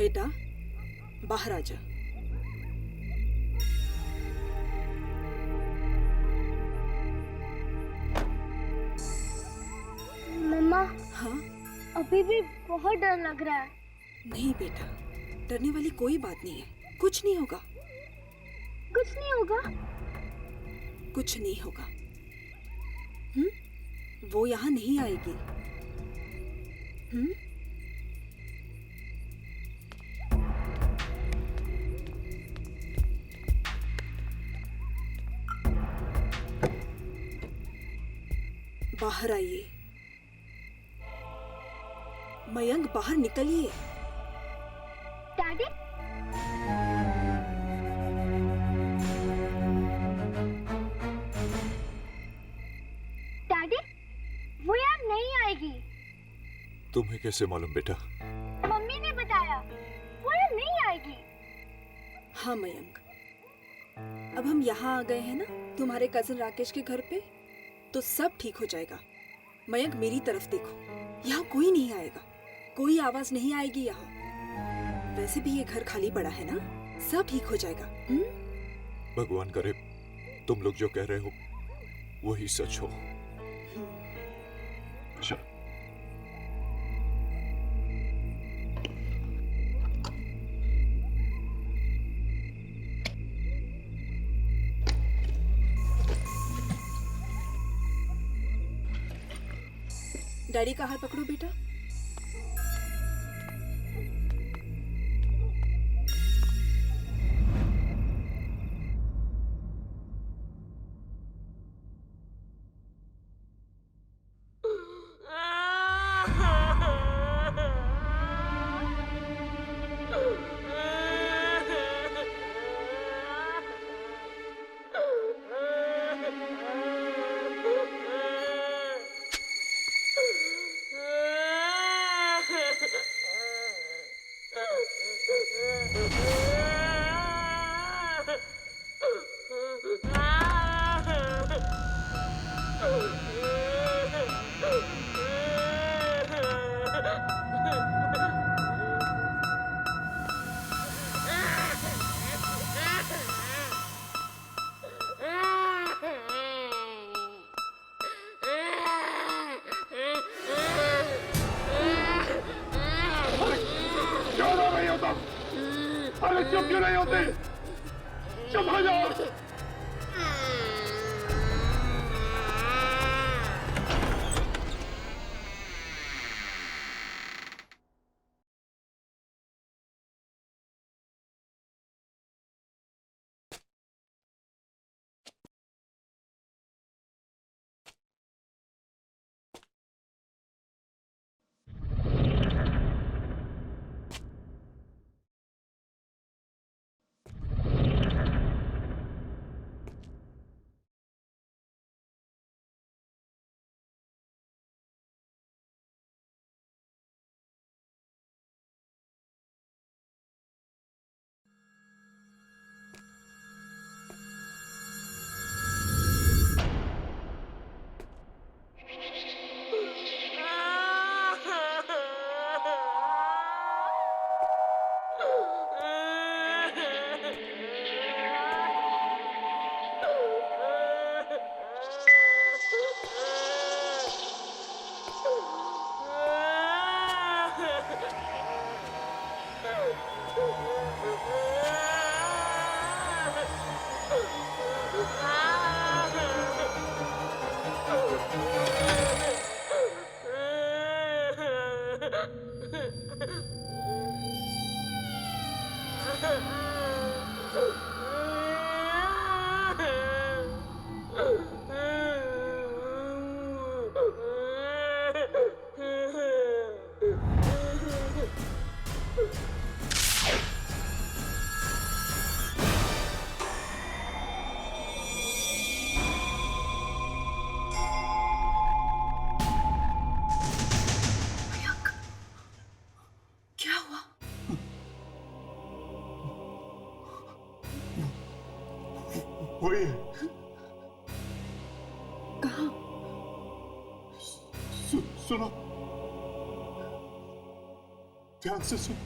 बेटा बाहर आ जा। मम्मा, हाँ? अभी भी बहुत डर लग रहा है। नहीं बेटा, डरने वाली कोई बात नहीं है, कुछ नहीं होगा। कुछ नहीं होगा? कुछ नहीं होगा। वो यहाँ नहीं आएगी। बाहर आइए। मयंक बाहर निकलिए। डैडी, डैडी, वो यार नहीं आएगी। तुम्हें कैसे मालूम बेटा? मम्मी ने बताया, वो यार नहीं आएगी। हाँ मयंक, अब हम यहाँ आ गए हैं ना तुम्हारे कजिन राकेश के घर पे, तो सब ठीक हो जाएगा। मयंक मेरी तरफ देखो, यहाँ कोई नहीं आएगा, कोई आवाज नहीं आएगी यहाँ। वैसे भी ये घर खाली पड़ा है ना, सब ठीक हो जाएगा। भगवान करे तुम लोग जो कह रहे हो वही सच हो। चल। डैडी का हाथ पकड़ो बेटा। अरे चुप क्यों नहीं होते? चुप हो जाओ। क्या हुआ? वही है। कहाँ? सुनो, ध्यान से सुन।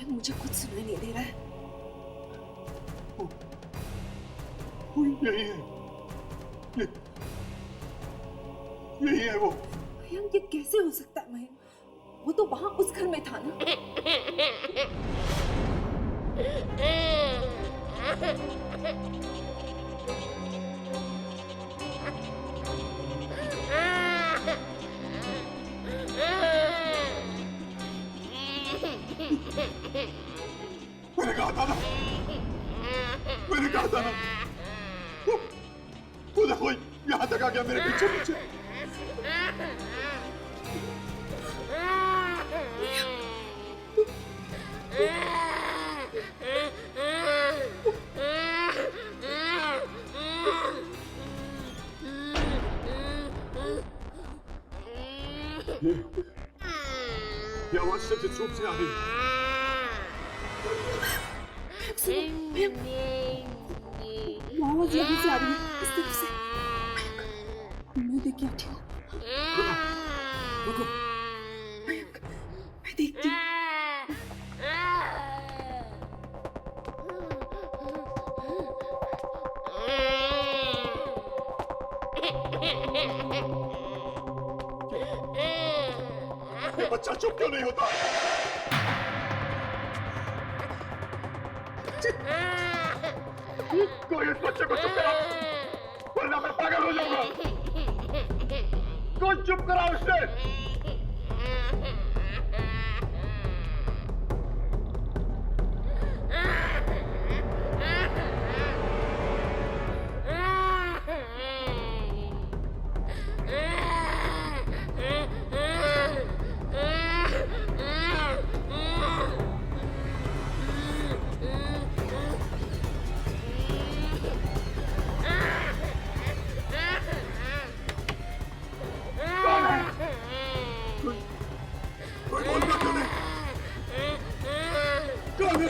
मयंक मुझे कुछ सुनाई नहीं दे रहा है। यही है, यही है वो। मयंक ये कैसे हो सकता है मयंक? वो तो वहां उस घर में था ना। मैंने कहा था ना, मैंने कहा था ना। वो देखो यहाँ तक आ गया मेरे पीछे पीछे। ये आवाज सचित रूप से आ रही है। वो आवाज यहाँ से आ रही है, इस तरफ से। मैं देख के आती हूँ। रुको, मयंक, मैं देखती हूँ। ये बच्चा चुप क्यों नहीं होता? कोई इस बच्चे को चुप करा, वरना मैं पागल हो जाऊंगा। कोई चुप करा उसे। कोई बोलता क्यों नहीं? कौन है?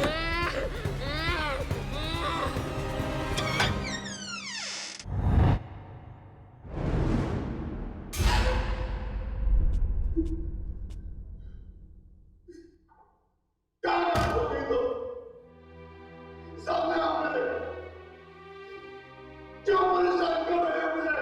कहाँ हो गई तुम? सामने आओ मेरे। क्यों परेशान कर रहे हो मुझे?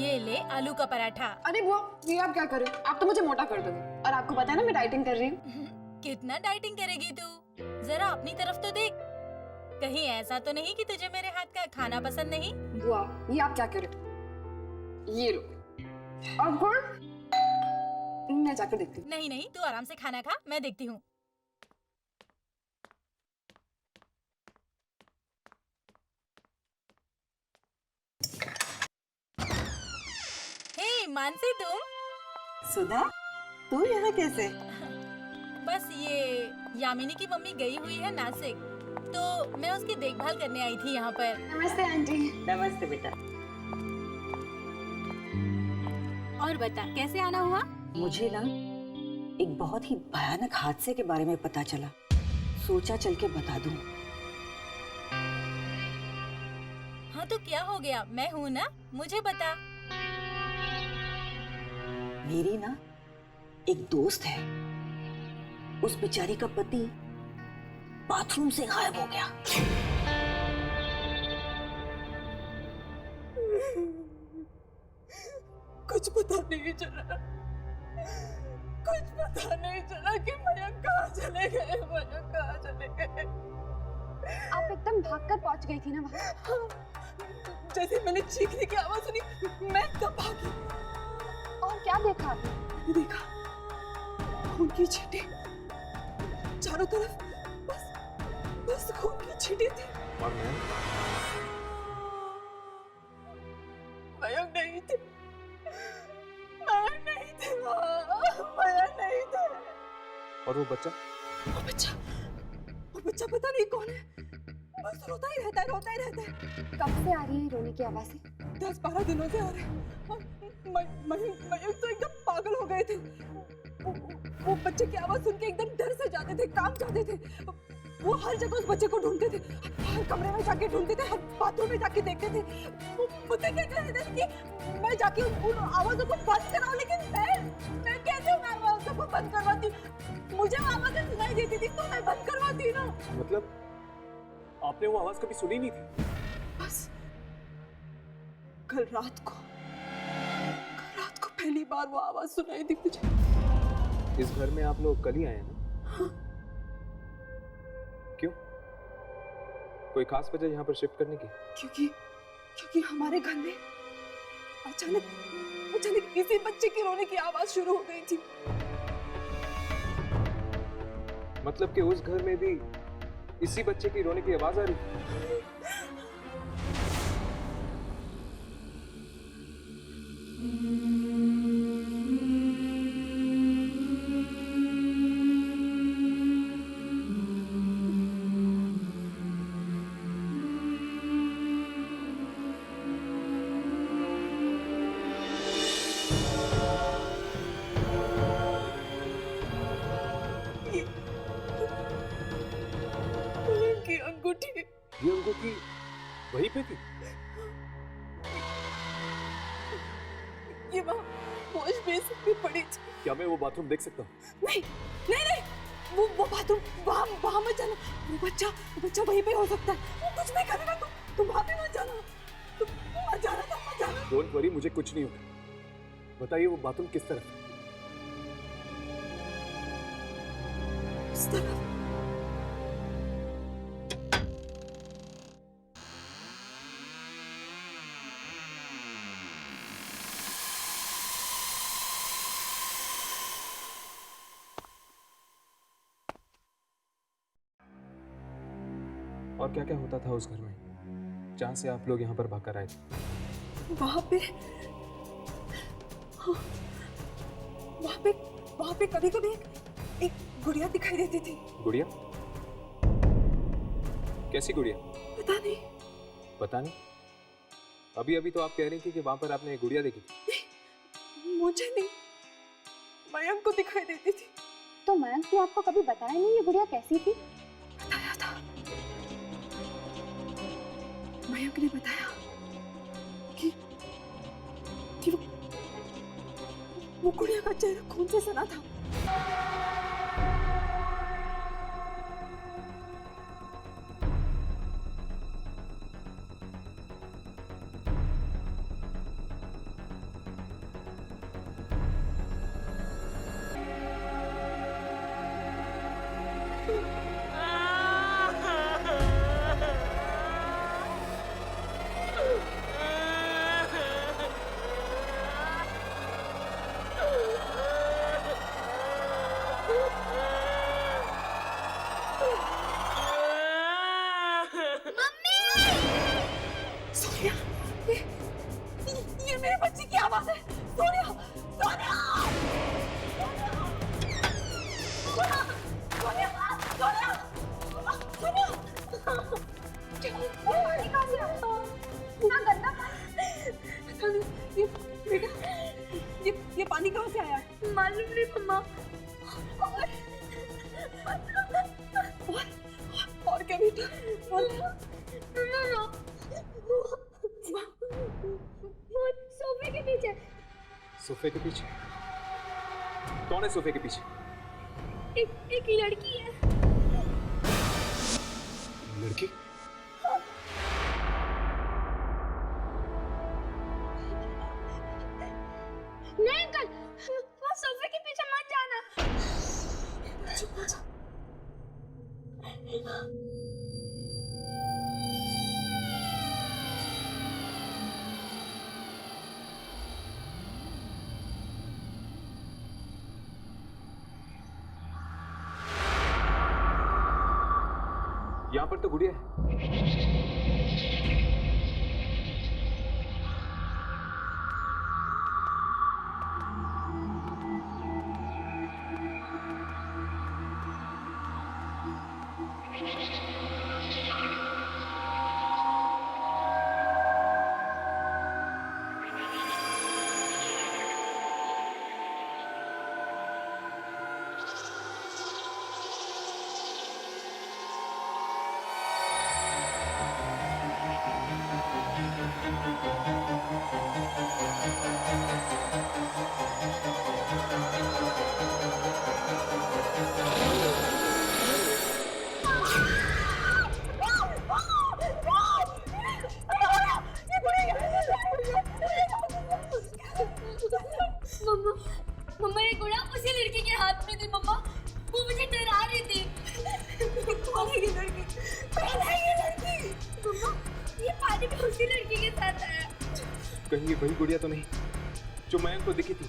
ये ले आलू का पराठा। अरे बुआ, ये आप क्या कर रहे हो? आप तो मुझे मोटा कर दोगे। और आपको पता है ना मैं डाइटिंग कर रही हूँ। कितना डाइटिंग करेगी तू? जरा अपनी तरफ तो देख। कहीं ऐसा तो नहीं कि तुझे मेरे हाथ का खाना पसंद नहीं? बुआ, ये आप क्या कर रहे हो? ये लो। और गुड़? मैं जाकर देखती हूँ। नहीं नहीं, तू आराम से खाना खा, मैं देखती हूँ। हे मानसी, तुम? सुधा, तू यहाँ कैसे? बस ये यामिनी की मम्मी गई हुई है नासिक, तो मैं उसकी देखभाल करने आई थी यहाँ पर। नमस्ते आंटी। नमस्ते बेटा। और बता, कैसे आना हुआ? मुझे ना एक बहुत ही भयानक हादसे के बारे में पता चला, सोचा चल के बता दूं। हाँ तो क्या हो गया? मैं हूँ ना, मुझे बता। मेरी ना एक दोस्त है, उस बेचारी का पति बाथरूम से गायब हो गया। कुछ पता नहीं चला, कुछ पता नहीं चला कि मयंक कहाँ चले गए, मयंक कहाँ चले गए। आप एकदम भागकर पहुंच गई थी ना वहाँ। जैसे मैंने चीखने की आवाज सुनी, मैं तब भागी। और क्या देखा आपने? देखा खून की छींटे चारों तरफ, बस बस खून की छींटे थी। और मैं मयंक नहीं थे, मयंक नहीं थे वहाँ, मयंक नहीं थे। और वो बच्चा वो बच्चा पता नहीं कौन है, बस रोता ही रहता है, रोता ही रहता है। कब से आ रही है रोने की आवाज़ें? 10-12 दिनों से आ रहे हैं। मयंक तो एकदम पागल हो गए थे। वो बच्चे की आवाज सुन के एकदम डर से जाते थे, कांप जाते थे। वो हर जगह उस बच्चे को ढूंढते थे, हर कमरे में जाके ढूंढते थे, हर बाथरूम में जाके देखते थे। वो मुझसे क्या कहते थे कि मैं जाके उन आवाजों को बंद कराऊं, लेकिन मैं कैसे उन आवाजों को बंद करवाती? मुझे वो आवाजें सुनाई देती थी तो मैं बंद करवाती ना। मतलब आपने वो आवाज कभी सुनी नहीं थी? बस कल रात को पहली बार वो आवाज सुनाई दी मुझे। इस घर में आप लोग कल ही आए हैं ना? हाँ। क्यों? कोई खास वजह यहाँ पर शिफ्ट करने की? क्योंकि हमारे घर में अचानक किसी बच्चे की रोने की आवाज शुरू हो गई थी। मतलब कि उस घर में भी इसी बच्चे की रोने की आवाज आ रही थी? की अंगूठी ये अंगूठी वहीं पे थी? ये वहाँ वॉश बेसिन में पड़ी थी। क्या मैं वो बाथरूम देख सकता हूँ? नहीं नहीं नहीं, वो बाथरूम वहाँ मत जाना। वो बच्चा वहीं पे हो सकता है, वो कुछ नहीं करेगा। तुम वहाँ पे मत जाना, तुम मत जाना। डोंट वरी, मुझे कुछ नहीं होगा। बताइए वो बाथरूम किस तरफ है? इस तरफ। और क्या क्या होता था उस घर में जहाँ से आप लोग यहाँ पर भागकर आए थे? वहाँ पे कभी कभी एक गुड़िया दिखाई देती थी। गुड़िया? कैसी गुड़िया? पता नहीं। अभी अभी तो आप कह रही थी कि वहां पर आपने एक गुड़िया देखी थी। मुझे नहीं, मयंक को दिखाई देती थी। तो मयंक ने आपको कभी बताया नहीं ये गुड़िया कैसी थी? बताया था, मयंक ने बताया कि वो गुड़िया का चेहरा खून से सना था। मेरे बच्चे की आवाज है। सोनिया, सोनिया, सोनिया, सोनिया, सोनिया, पानी कहाँ से आया? इतना गंदा पानी। ये बेटा, ये पानी कहाँ से आया? मालूम नहीं मम्मा। और क्या बेटा? और वो सोफे के पीछे। सोफे के पीछे? कौन है सोफे के पीछे? एक लड़की है। लड़की? नहीं अंकल, वो सोफे के पीछे मत जाना। यहाँ पर तो गुड़िया है। मम्मा, मम्मा ये गुड़ा उसी लड़की के हाथ में थी मम्मा। वो मुझे डरा रही थी। कौन है ये लड़की? कौन है ये लड़की? मम्मा, ये पानी में उसी लड़की के साथ आया। कहीं ये वही गुड़िया तो नहीं जो मयंक को दिखी थी?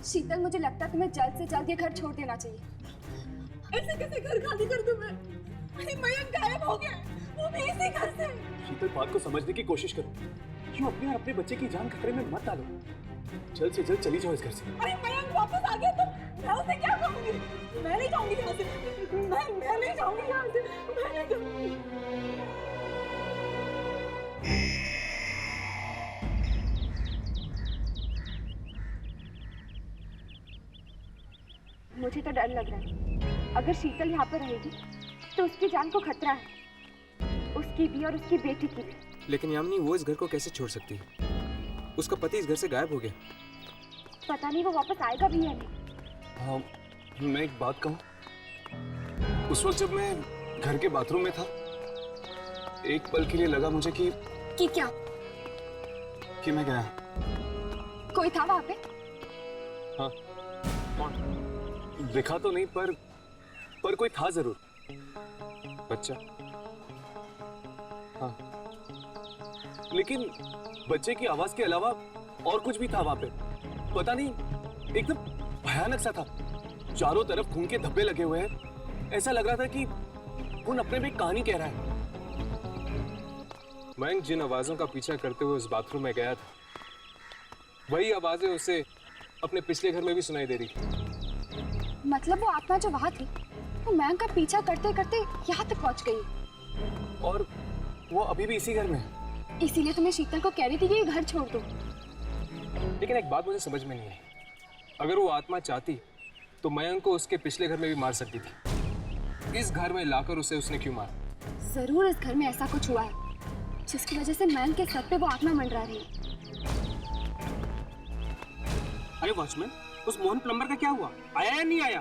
शीतल, मुझे लगता है तुम्हें जल्द से जल्द ये घर छोड़ देना चाहिए। ऐसे कैसे घर खाली कर दूं मैं? अरे मयंक गायब हो गया, वो भी इसी घर से। शीतल, बात को समझने की कोशिश करो। क्यों अपने और अपने बच्चे की जान खतरे में मत डालो। जल्द से जल्द चली जाओ इस घर से। अरे मयंक वापस आ गया तो मैं उसे क्या कहूंगी? मैं नहीं जाऊंगी यहाँ से। मैं नहीं जाऊंगी यहाँ से। मैं नहीं जाऊंगी। मुझे तो डर लग रहा है। अगर शीतल यहाँ पर रहेगी तो उसकी जान को खतरा है, उसकी भी और उसकी बेटी की भी। लेकिन यामिनी, वो इस घर को कैसे छोड़ सकती है? उसका पति इस घर से गायब हो गया। पता नहीं वो वापस आएगा भी या नहीं। हाँ, मैं एक बात कहूँ। उस वक्त जब मैं घर के बाथरूम में था, एक पल के लिए लगा मुझे कि क्या? कि मैं गया। कोई था वहाँ पे? हाँ। कौन? दिखा तो नहीं, पर कोई था जरूर। बच्चा? हाँ, लेकिन बच्चे की आवाज के अलावा और कुछ भी था वहां पे। पता नहीं, एकदम भयानक सा था। चारों तरफ खून के धब्बे लगे हुए हैं। ऐसा लग रहा था कि खून अपने में एक कहानी कह रहा है। मयंक जिन आवाजों का पीछा करते हुए उस बाथरूम में गया था, वही आवाजें उसे अपने पिछले घर में भी सुनाई दे रही थी। मतलब वो आत्मा जो वहाँ थी, वो मयंक का पीछा करते करते यहाँ तक पहुँच गई। और वो अभी भी इसी घर में है। इसीलिए तुम्हें शीतल को कह रही थी कि ये घर छोड़ दो। लेकिन एक बात मुझे समझ में नहीं आई। अगर वो आत्मा चाहती तो मयंक को उसके पिछले घर में भी मार सकती थी। इस घर में लाकर उसे उसने क्यों मारा? जरूर इस घर में ऐसा कुछ हुआ है जिसकी वजह से मयंक के सर पे वो आत्मा मंडरा रही है। अरे वॉचमैन, उस मोहन प्लम्बर का क्या हुआ? आया या नहीं आया?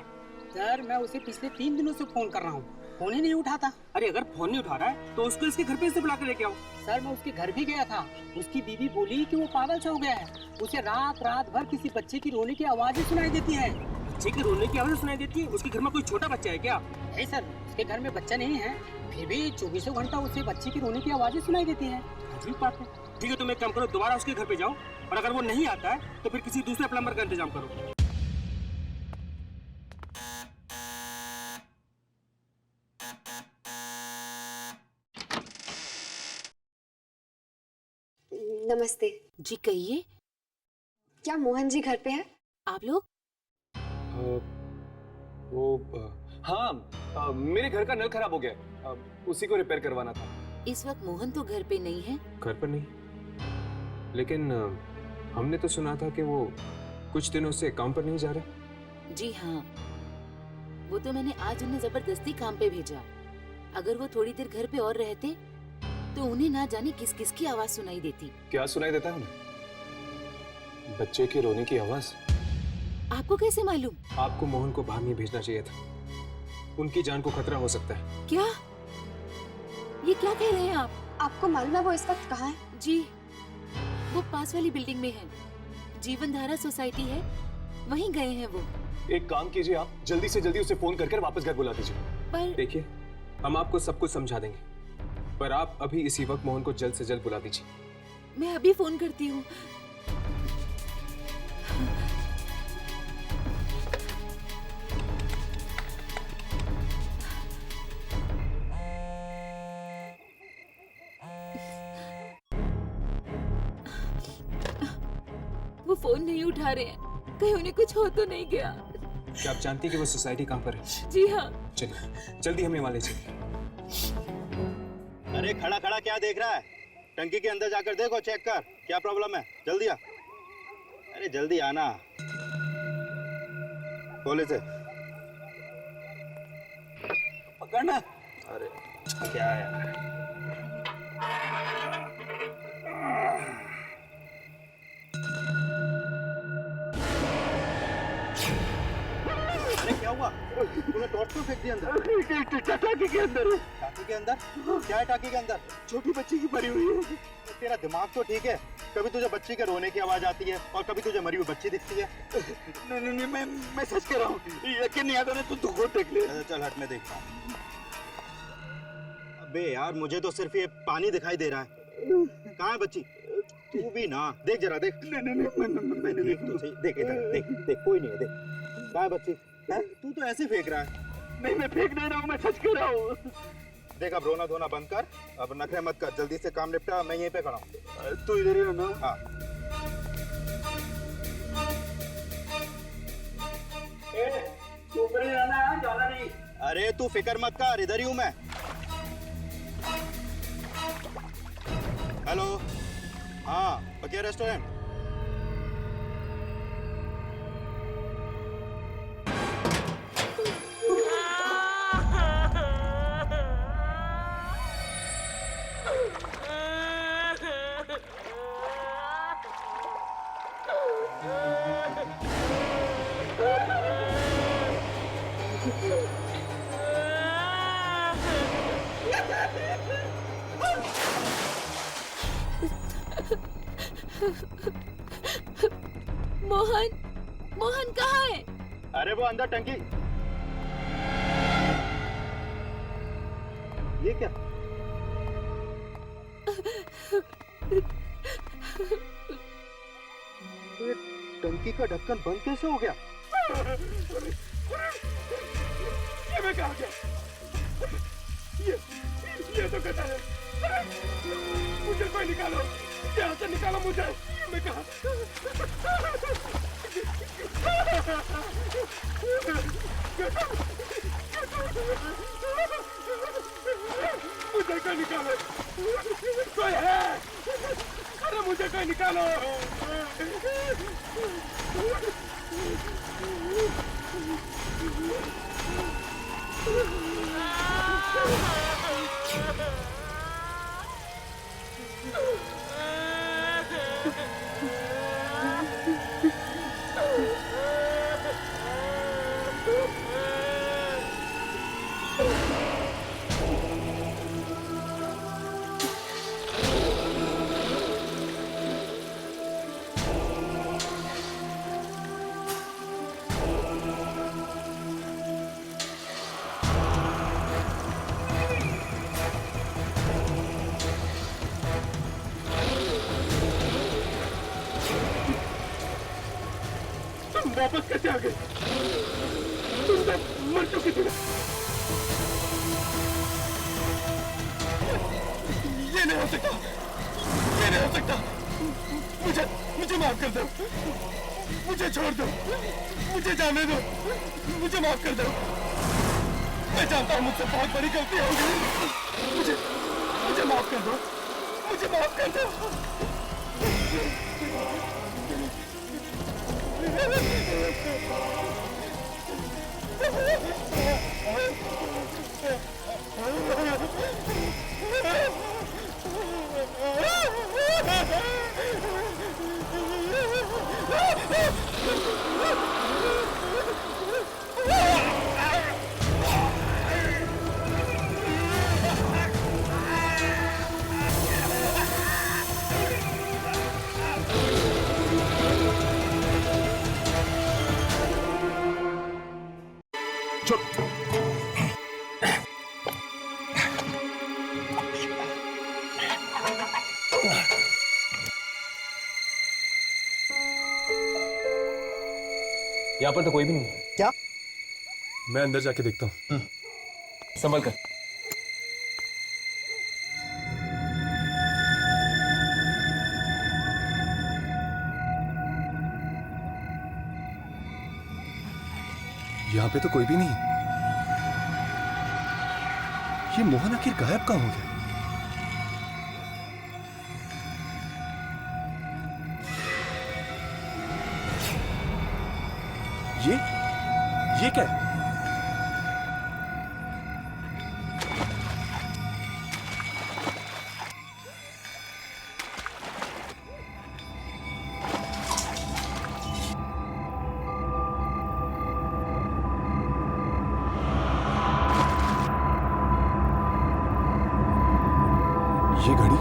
सर, मैं उसे पिछले 3 दिनों से फोन कर रहा हूँ, फोन ही नहीं उठाता। अरे अगर फोन नहीं उठा रहा है तो उसको इसके घर पे से बुला के लेके आओ। सर, मैं उसके घर भी गया था। उसकी बीवी बोली कि वो पागल सा हो गया है। उसे रात रात भर किसी बच्चे की रोने की आवाजें सुनाई देती है। बच्चे की रोने की आवाज सुनाई देती है? उसके घर में कोई छोटा बच्चा है क्या? नहीं सर, उसके घर में बच्चा नहीं है, फिर भी 24 घंटा उसे बच्चे की रोने की आवाजें सुनाई देती है। अजीब बात है। ठीक है, तुम एक काम करो, दोबारा उसके घर पे जाओ, और अगर वो नहीं आता है तो फिर किसी दूसरे प्लम्बर का इंतजाम करो। नमस्ते जी कहिए। क्या मोहन जी घर पे है? आप लोग? हाँ, मेरे घर का नल खराब हो गया है। उसी को रिपेयर करवाना था। इस वक्त मोहन तो घर पे नहीं है। घर पर नहीं, लेकिन हमने तो सुना था कि वो कुछ दिनों से काम पर नहीं जा रहे। जी हाँ, वो तो मैंने आज उन्हें जबरदस्ती काम पे भेजा। अगर वो थोड़ी देर घर पे और रहते तो उन्हें ना जाने किस किस की आवाज सुनाई देती। क्या सुनाई देता है उन्हें? बच्चे के रोने की आवाज। आपको कैसे मालूम? आपको मोहन को बाहर नहीं भेजना चाहिए था, उनकी जान को खतरा हो सकता है। क्या? ये क्या कह रहे हैं आप? आपको मालूम है वो इस वक्त कहाँ है? जी, वो पास वाली बिल्डिंग में है। जीवन धारा सोसाइटी है, वहीं गए हैं वो। एक काम कीजिए, आप जल्दी से जल्दी उसे फोन करके वापस घर बुला दीजिए। पर देखिए, हम आपको सब कुछ समझा देंगे, पर आप अभी इसी वक्त मोहन को जल्द से जल्द बुला दीजिए। मैं अभी फोन करती हूँ। वो फोन नहीं उठा रहे हैं, कहीं उन्हें कुछ हो तो नहीं गया। क्या आप जानती हैं कि वो सोसाइटी कहाँ पर है? जी हाँ। चलिए जल्दी हमें वहाँ ले चलिए। अरे खड़ा खड़ा क्या देख रहा है? टंकी के अंदर जाकर देखो, चेक कर क्या प्रॉब्लम है। जल्दी आ। अरे जल्दी आना। खोले से पकड़ना। अरे क्या है? अरे क्या हुआ? तूने टॉर्च क्यों फेंक दिया अंदर? टाकी के अंदर। टाकी के अंदर? क्या है टाकी के अंदर? छोटी बच्ची की मरी हुई है। तेरा दिमाग तो ठीक है? कभी तुझे बच्ची के रोने की आवाज आती है और कभी तुझे मरी हुई बच्ची दिखती है। नहीं, मैं सच कह रहा हूँ, यकीन नहीं आता। तू खुद देख ले। चल हट, मैं देखता हूँ। अबे यार, मुझे तो सिर्फ ये पानी दिखाई दे रहा है। कहाँ है बच्ची? तू भी ना देख जरा, देख। मैंने देख इधर, देख कोई नहीं है। देख कहाँ है बच्ची? तू तो ऐसे फेंक रहा है। नहीं, मैं फेंक नहीं रहा हूँ, मैं सच कह रहा हूँ। देख, अब रोना धोना बंद कर, अब नखरे मत कर, जल्दी से काम निपटा। मैं यहीं पे खड़ा हूँ। तू इधर ही रहना। हाँ। तू ऊपर ही रहना है, जाना नहीं। अरे तू फिक्र मत कर, इधर ही हूँ मैं। हेलो, हाँ बकिया रेस्टोरेंट। मोहन कहाँ है? अरे वो अंदर टंकी। ये क्या? ये टंकी का ढक्कन बंद कैसे हो गया? ये मैं कहाँ गया? ये तो गधा है। मुझे कोई निकालो, यहाँ से निकालो मुझे। मैं कहाँ? मुझे कोई निकालो, कोई है? अरे मुझे कोई निकालो। वापस कैसे आ गए? तुम तो मर चुकी थी। ये नहीं हो सकता, ये नहीं हो सकता। मुझे माफ कर दो, मुझे छोड़ दो, मुझे जाने दो, मुझे माफ कर दो। मैं जानता हूँ मुझसे बहुत बड़ी गलती हो गई। मुझे माफ कर दो, मुझे माफ कर दो। यहाँ पर तो कोई भी नहीं है। क्या? मैं अंदर जाके देखता हूँ। संभल कर। यहाँ पे तो कोई भी नहीं। ये मोहन आखिर गायब कहाँ हो गया? ये क्या है? ये घड़ी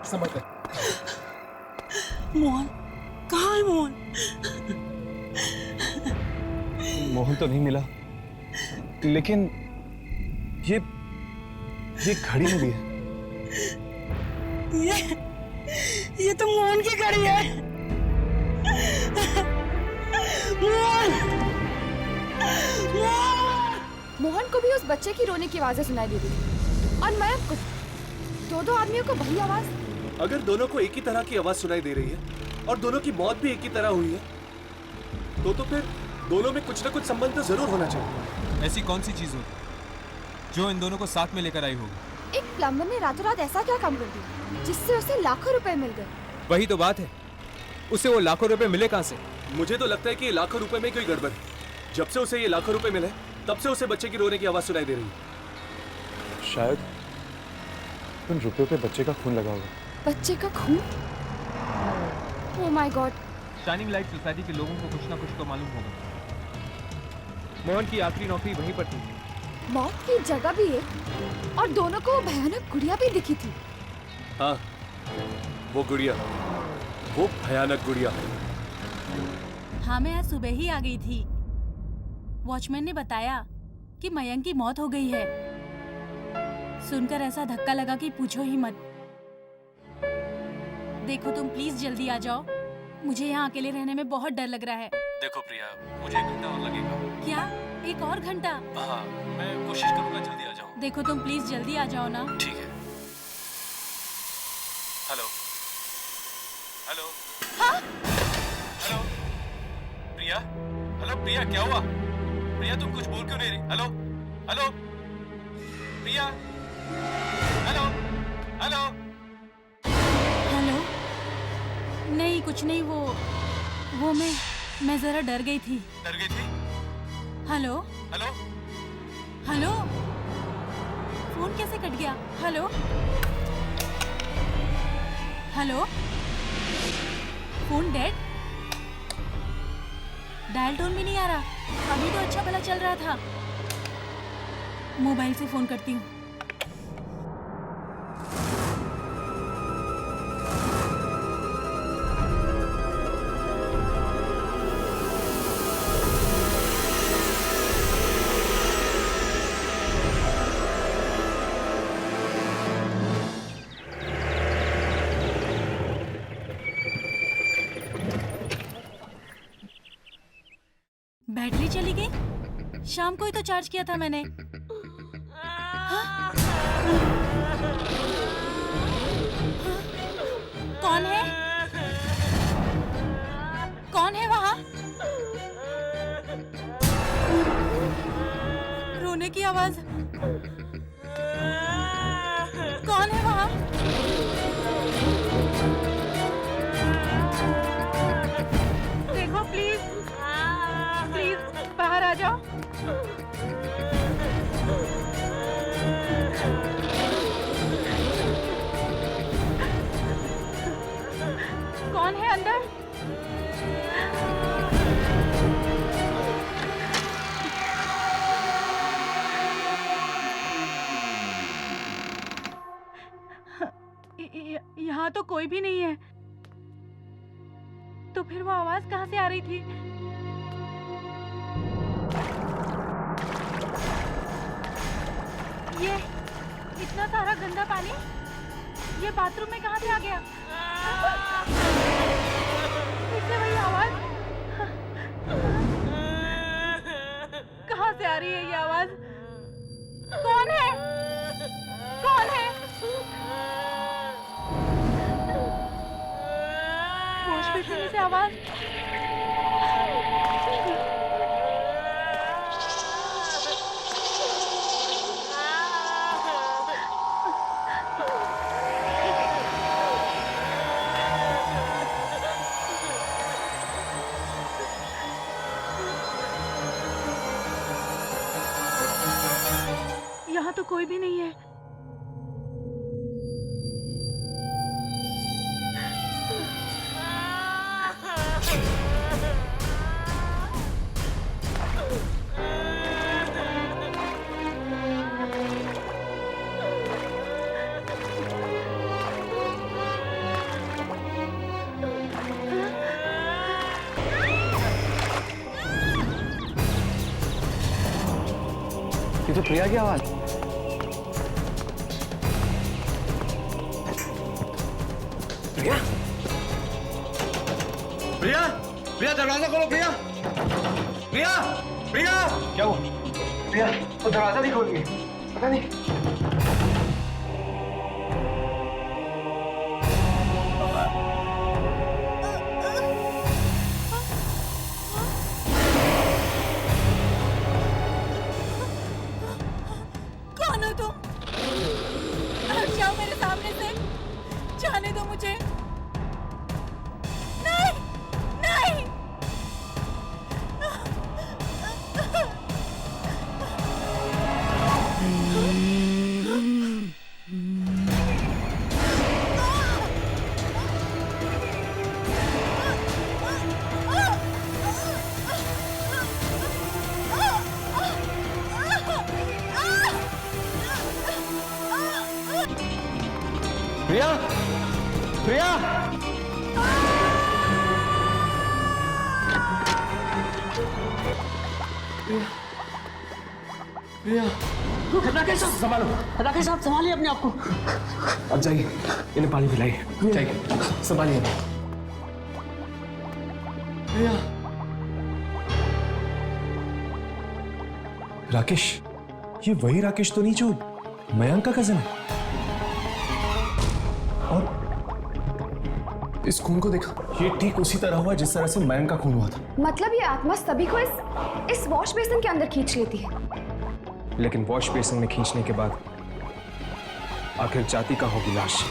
समझ गए। मोहन कहाँ है मोहन? मोहन तो नहीं मिला, लेकिन ये घड़ी मिली है। ये तो मोहन की घड़ी है। मोहन को भी उस बच्चे की रोने की आवाजें सुनाई दे रही थी और मयंक को। दो आदमियों को वही आवाज। अगर दोनों को एक ही तरह की आवाज सुनाई दे रही है और दोनों की मौत भी एक ही तरह हुई है, तो फिर दोनों में कुछ ना कुछ संबंध तो जरूर होना चाहिए। ऐसी कौन सी चीज होगी जो इन दोनों को साथ में लेकर आई होगी? एक प्लम्बर ने रातों रात ऐसा क्या काम कर दिया जिससे उसे लाखों रुपए मिल गए? वही तो बात है, उसे वो लाखों रुपए मिले कहाँ से? मुझे तो लगता है कि लाखों रुपए में कोई गड़बड़ है। जब से उसे ये लाखों रुपए मिले, तब से उसे बच्चे की रोने की आवाज सुनाई दे रही है। शायद उन रुपयों पे बच्चे का खून लगा होगा। बच्चे का खून? Oh my God. Shining light society के लोगों को कुछ ना कुछ तो मालूम होगा। मोहन की आखिरी नौकरी वहीं पर थी। मौत की जगह भी है और दोनों को भयानक गुड़िया भी दिखी थी। हाँ, वो गुड़िया, वो भयानक गुड़िया। हाँ, मैं आज सुबह ही आ गई थी। वॉचमैन ने बताया कि मयंक की मौत हो गई है। सुनकर ऐसा धक्का लगा कि पूछो ही मत। देखो तुम प्लीज जल्दी आ जाओ, मुझे यहाँ अकेले रहने में बहुत डर लग रहा है। देखो प्रिया, मुझे 1 घंटा और लगेगा। क्या? 1 और घंटा? हाँ, मैं कोशिश करूंगा जल्दी आ जाऊं। देखो तुम प्लीज जल्दी आ जाओ ना। ठीक है। Hello hello. हाँ? हेलो प्रिया, हेलो प्रिया, क्या हुआ? प्रिया तुम कुछ बोल क्यों नहीं रही? हेलो हेलो प्रिया, हेलो हेलो हेलो। नहीं कुछ नहीं, वो मैं जरा डर गई थी। डर गई थी? Hello hello hello. फोन कैसे कट गया? Hello hello. Phone dead? Dial tone भी नहीं आ रहा। अभी तो अच्छा भला चल रहा था। मोबाइल से फोन करती हूँ। बैटरी चली गई? शाम को ही तो चार्ज किया था मैंने। हाँ? कौन है? कौन है वहाँ? रोने की आवाज। कौन है वहाँ? देखो प्लीज, प्लीज बाहर आ जाओ। कौन है अंदर? यहाँ तो कोई भी नहीं है। तो फिर वो आवाज कहाँ से आ रही थी? ये इतना सारा गंदा पानी ये बाथरूम में कहाँ से आ गया? फिर से वही आवाज। कहाँ से आ रही है ये आवाज? कौन है? कौन है? वॉश बेसिन में से आवाज। यहाँ तो कोई भी नहीं है। ये तो प्रिया की आवाज। प्रिया, प्रिया, प्रिया दरवाजा खोलो। प्रिया, प्रिया, प्रिया। क्या हुआ? प्रिया वो दरवाजा नहीं खोल रही है। पता नहीं। कौन हो तुम? हट जाओ मेरे सामने से। जाने दो मुझे। नहीं, नहीं। प्रिया, प्रिया। प्रिया, राकेश साहब संभालो। राकेश साहब संभालिए अपने आप को। अब जाइए, इन्हें पानी पिलाइए। जाइए, संभालिए। प्रिया। राकेश, ये वही राकेश तो नहीं जो मयंक का कजन है? और इस खून को देखा, ये ठीक उसी तरह हुआ जिस तरह से मयंक का खून हुआ था। मतलब ये आत्मा सभी को इस वॉश बेसिन के अंदर खींच लेती है। लेकिन वॉश बेसिन में खींचने के बाद आखिर जाति का होगी लाश।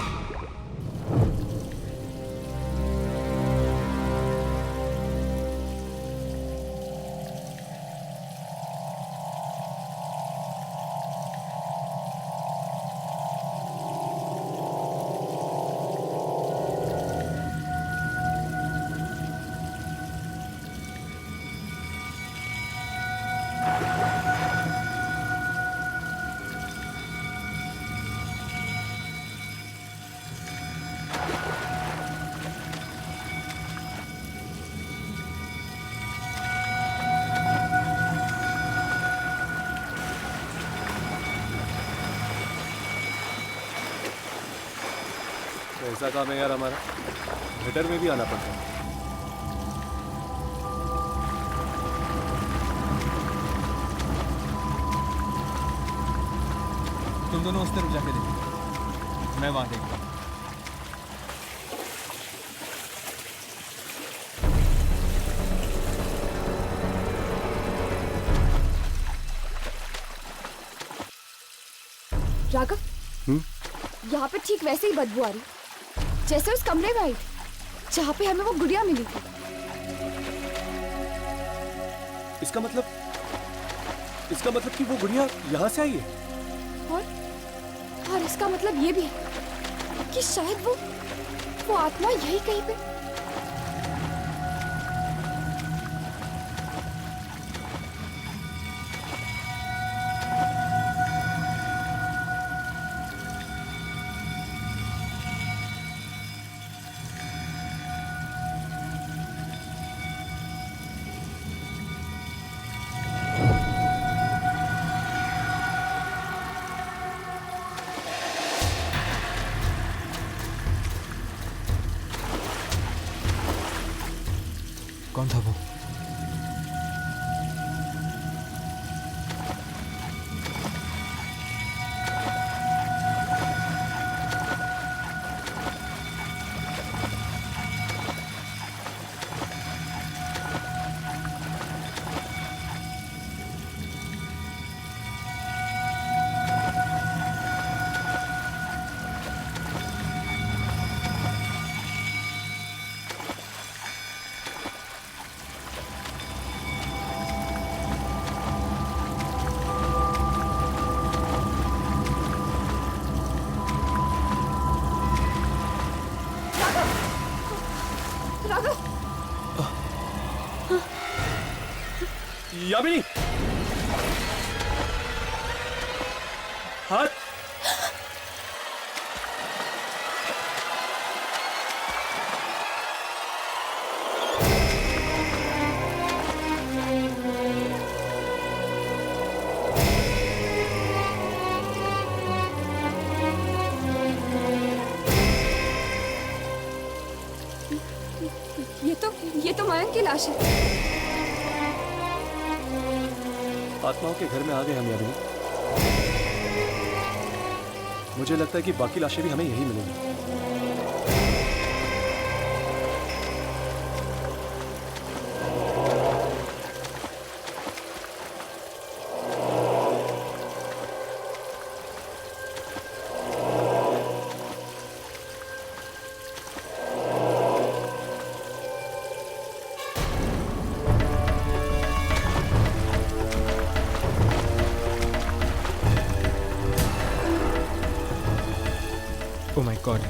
ऐसा काम है यार हमारा, थिएटर में भी आना पड़ता है। तुम दोनों उस तरफ जाके देखो, मैं वहां देखता हूँ। राघव, यहाँ पे ठीक वैसे ही बदबू आ रही जैसे उस कमरे में आई जहाँ पे हमें वो गुड़िया मिली थी। इसका मतलब कि वो गुड़िया यहाँ से आई है। और इसका मतलब ये भी है कि शायद वो आत्मा यही कहीं पे। कौन था वो? यामिनी, हाथ। ये तो मयंक की लाश है। आत्माओं के घर में आ गए हम यामिनी। मुझे लगता है कि बाकी लाशें भी हमें यही मिलेंगी। Oh my God.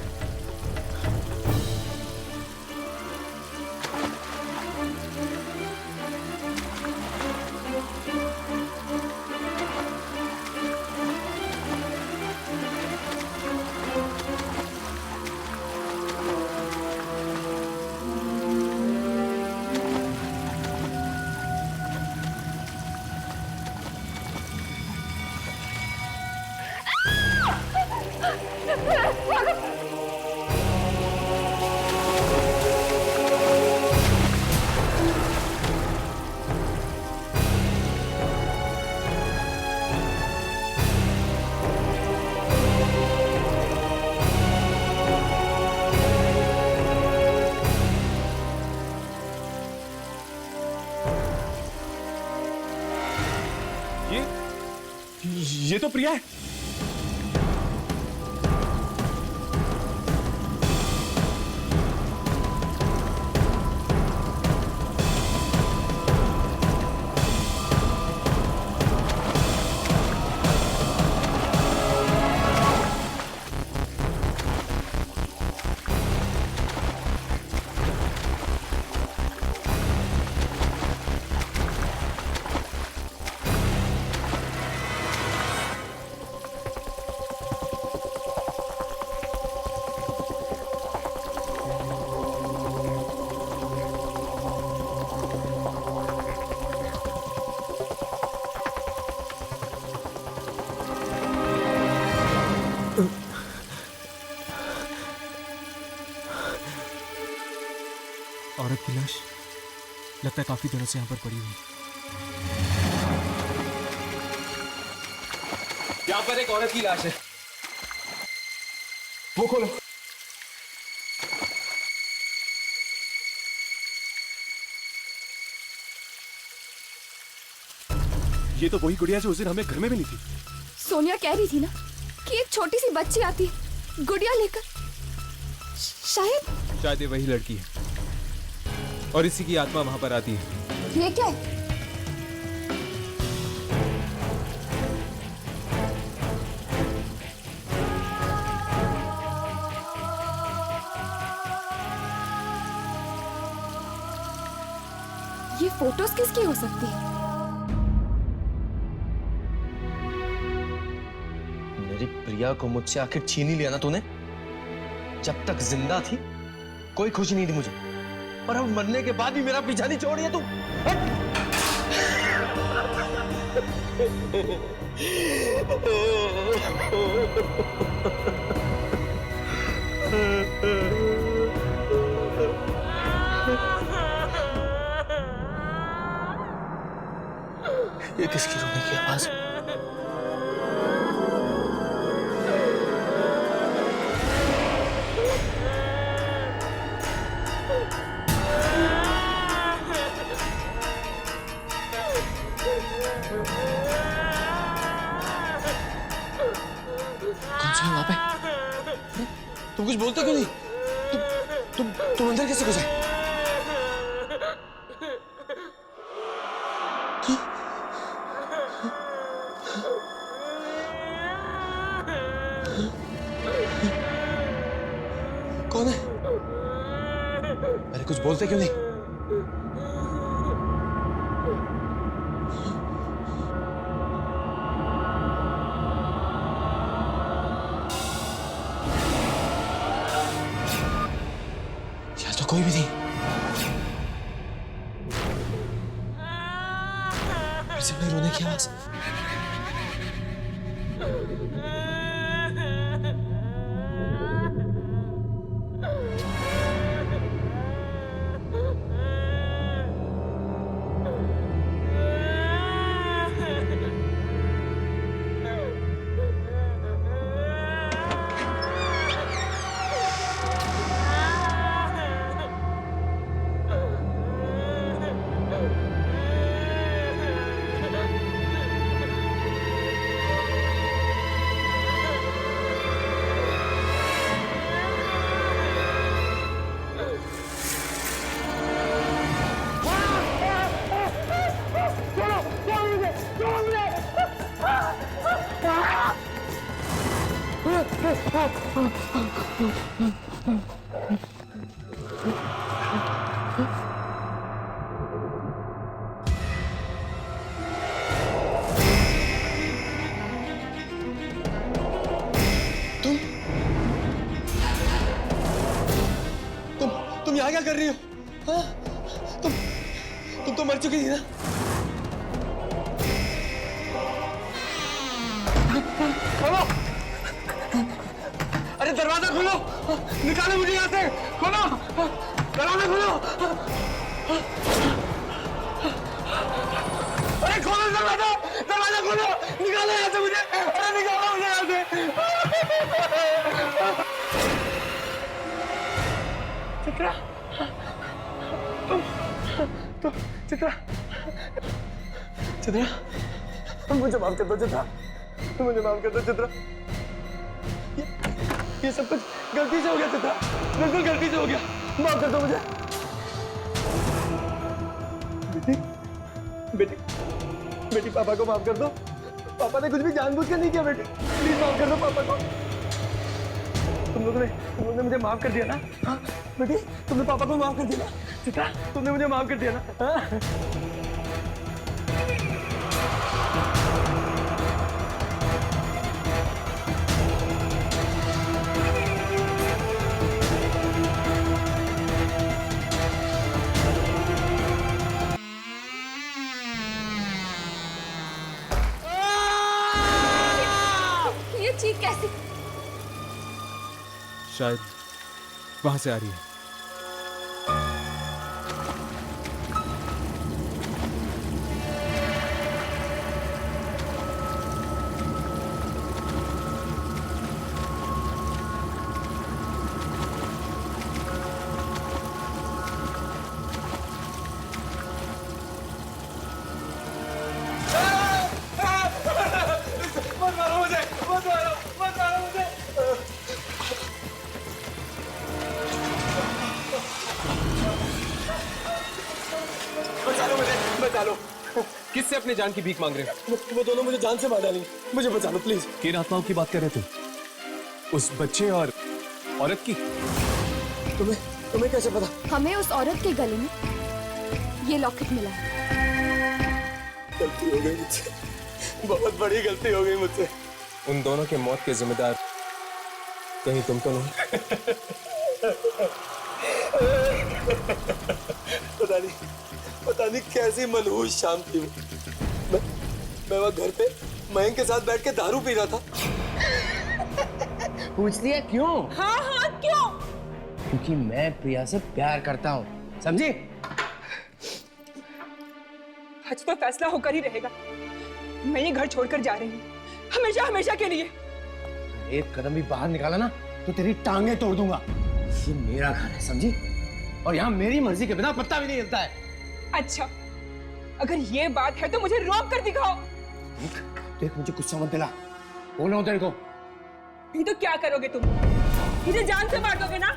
ये तो प्रिया है। औरत की लाश लगता है काफी दिनों से यहाँ पर पड़ी हुई। यहाँ पर एक औरत की लाश है। वो खोलो। ये तो वही गुड़िया जो उस दिन हमें घर में मिली थी। सोनिया कह रही थी ना कि एक छोटी सी बच्ची आती है गुड़िया लेकर। शायद ये वही लड़की है और इसी की आत्मा वहां पर आती है। ये क्या है? ये फोटोज किसकी हो सकती है? मेरी प्रिया को मुझसे आखिर छीन ही लिया ना तूने। जब तक जिंदा थी कोई खुशी नहीं थी मुझे, और अब मरने के बाद भी मेरा पीछा नहीं छोड़ दिया तू। ये किसकी रोने की आवाज है? कौन सा है वहां पे? तुम कुछ बोलते क्यों नहीं? तुम अंदर कैसे घुसे? कौन है? अरे कुछ बोलते क्यों नहीं? यहाँ तो कोई भी नहीं। फिर से मेरे रोने की आवाज। तुम यहाँ क्या कर रही हो? हाँ? तुम तो मर चुकी थी ना? खोलो! अरे दरवाजा खोलो! निकालो मुझे यहाँ से! खोलो! दरवाजा खोलो! अरे खोलो दरवाजा! दरवाजा खोलो! निकालो यहाँ से मुझे! अरे निकालो मुझे यहाँ से! चित्रा! चित्रा! चित्रा! मुझे माफ कर दो चित्रा! मुझे माफ कर दो चित्रा! ये सब कुछ गलती से हो गया चित्रा! बिल्कुल गलती से हो गया! माफ कर दो मुझे! बेटी पापा को माफ कर दो। पापा ने कुछ भी जानबूझकर नहीं किया बेटी। प्लीज माफ कर दो पापा को। तुम लोगों ने मुझे माफ कर दिया ना? हाँ बेटी तुमने पापा को माफ कर दिया ना? चित्रा तुमने मुझे माफ कर दिया ना? हाँ? चीख कैसे? शायद वहां से आ रही है। अपने जान की भीख मांग रहे हो? वो दोनों मुझे जान से मार डालेंगे, मुझे बचा लो प्लीज। किन आत्माओं की बात कर रहे थे? उस बच्चे और औरत की? तुम्हें कैसे पता? हमें उस औरत के गले में ये लॉकेट मिला है। गलती हो गई मुझसे, बहुत बड़ी गलती हो गई मुझसे। उन दोनों के मौत के जिम्मेदार कहीं तुम तो नहीं? पता नहीं कैसी मनहूस शाम थी वो। मैं वहाँ घर पे मयंक के साथ बैठ के दारू पी रहा था। पूछती है क्यों? हाँ क्यों? क्योंकि मैं प्रिया से प्यार करता हूँ, समझी? आज तो फैसला होकर ही रहेगा। मैं ये घर छोड़कर जा रही हूँ, हमेशा हमेशा के लिए। एक कदम भी बाहर निकाला ना तो तेरी टांगे तोड़ दूंगा। ये मेरा घर है, समझी? और यहाँ मेरी मर्जी के बिना पत्ता भी नहीं हिलता है। अच्छा, अगर ये बात है तो मुझे रोक कर दिखाओ। देख मुझे गुस्सा मत दिला, बोल रहा हूँ तेरे को। नहीं तो क्या करोगे तुम? मुझे जान से मार दोगे ना?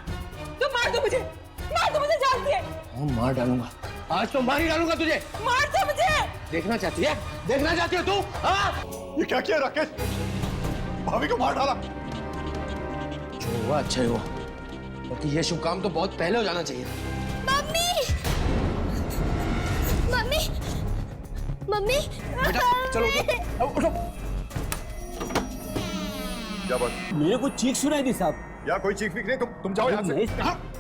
तो मार दो मुझे जान से। हाँ मार डालूंगा, आज तो मार ही डालूंगा तुझे। मार दो मुझे। देखना चाहती है? देखना चाहती हो तू? हाँ? ये क्या किया राकेश? भाभी को मार डाला। जो हुआ अच्छा ही हुआ, क्योंकि ये शुभ काम तो बहुत पहले हो जाना चाहिए था। मम्मी बेटा चलो उठो। क्या बात? मेरे को चीख सुनाई दी साहब। या कोई चीख फिक नहीं, तुम जाओ यहाँ से।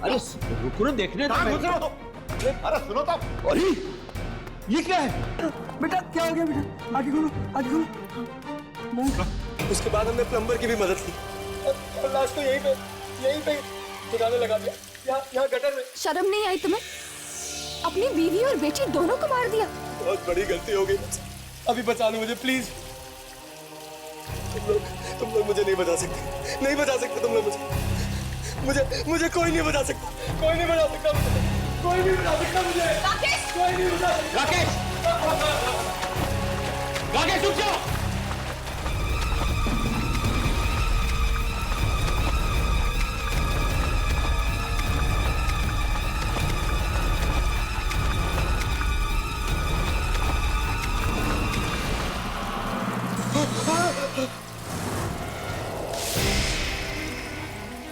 अरे रुको ना, देखने दो। अरे सुनो तो। अरे ये क्या है? बेटा क्या हो गया? बेटा आगे खोलो। उसके बाद हमने प्लम्बर की भी मदद की और लास्ट को यहीं पे ठिकाने लगा दिया, यहाँ गटर में। शर्म नहीं आई तुम्हें? अपनी बीवी और बेटी दोनों को मार दिया। बहुत बड़ी गलती हो गई मुझसे, अभी बचा लो मुझे प्लीज। तुम लोग मुझे नहीं बचा सकते, तुम लोग मुझे कोई नहीं बचा सकता, कोई नहीं बचा सकता मुझे। राकेश! कोई नहीं बचा सकता। राकेश रुक जाओ।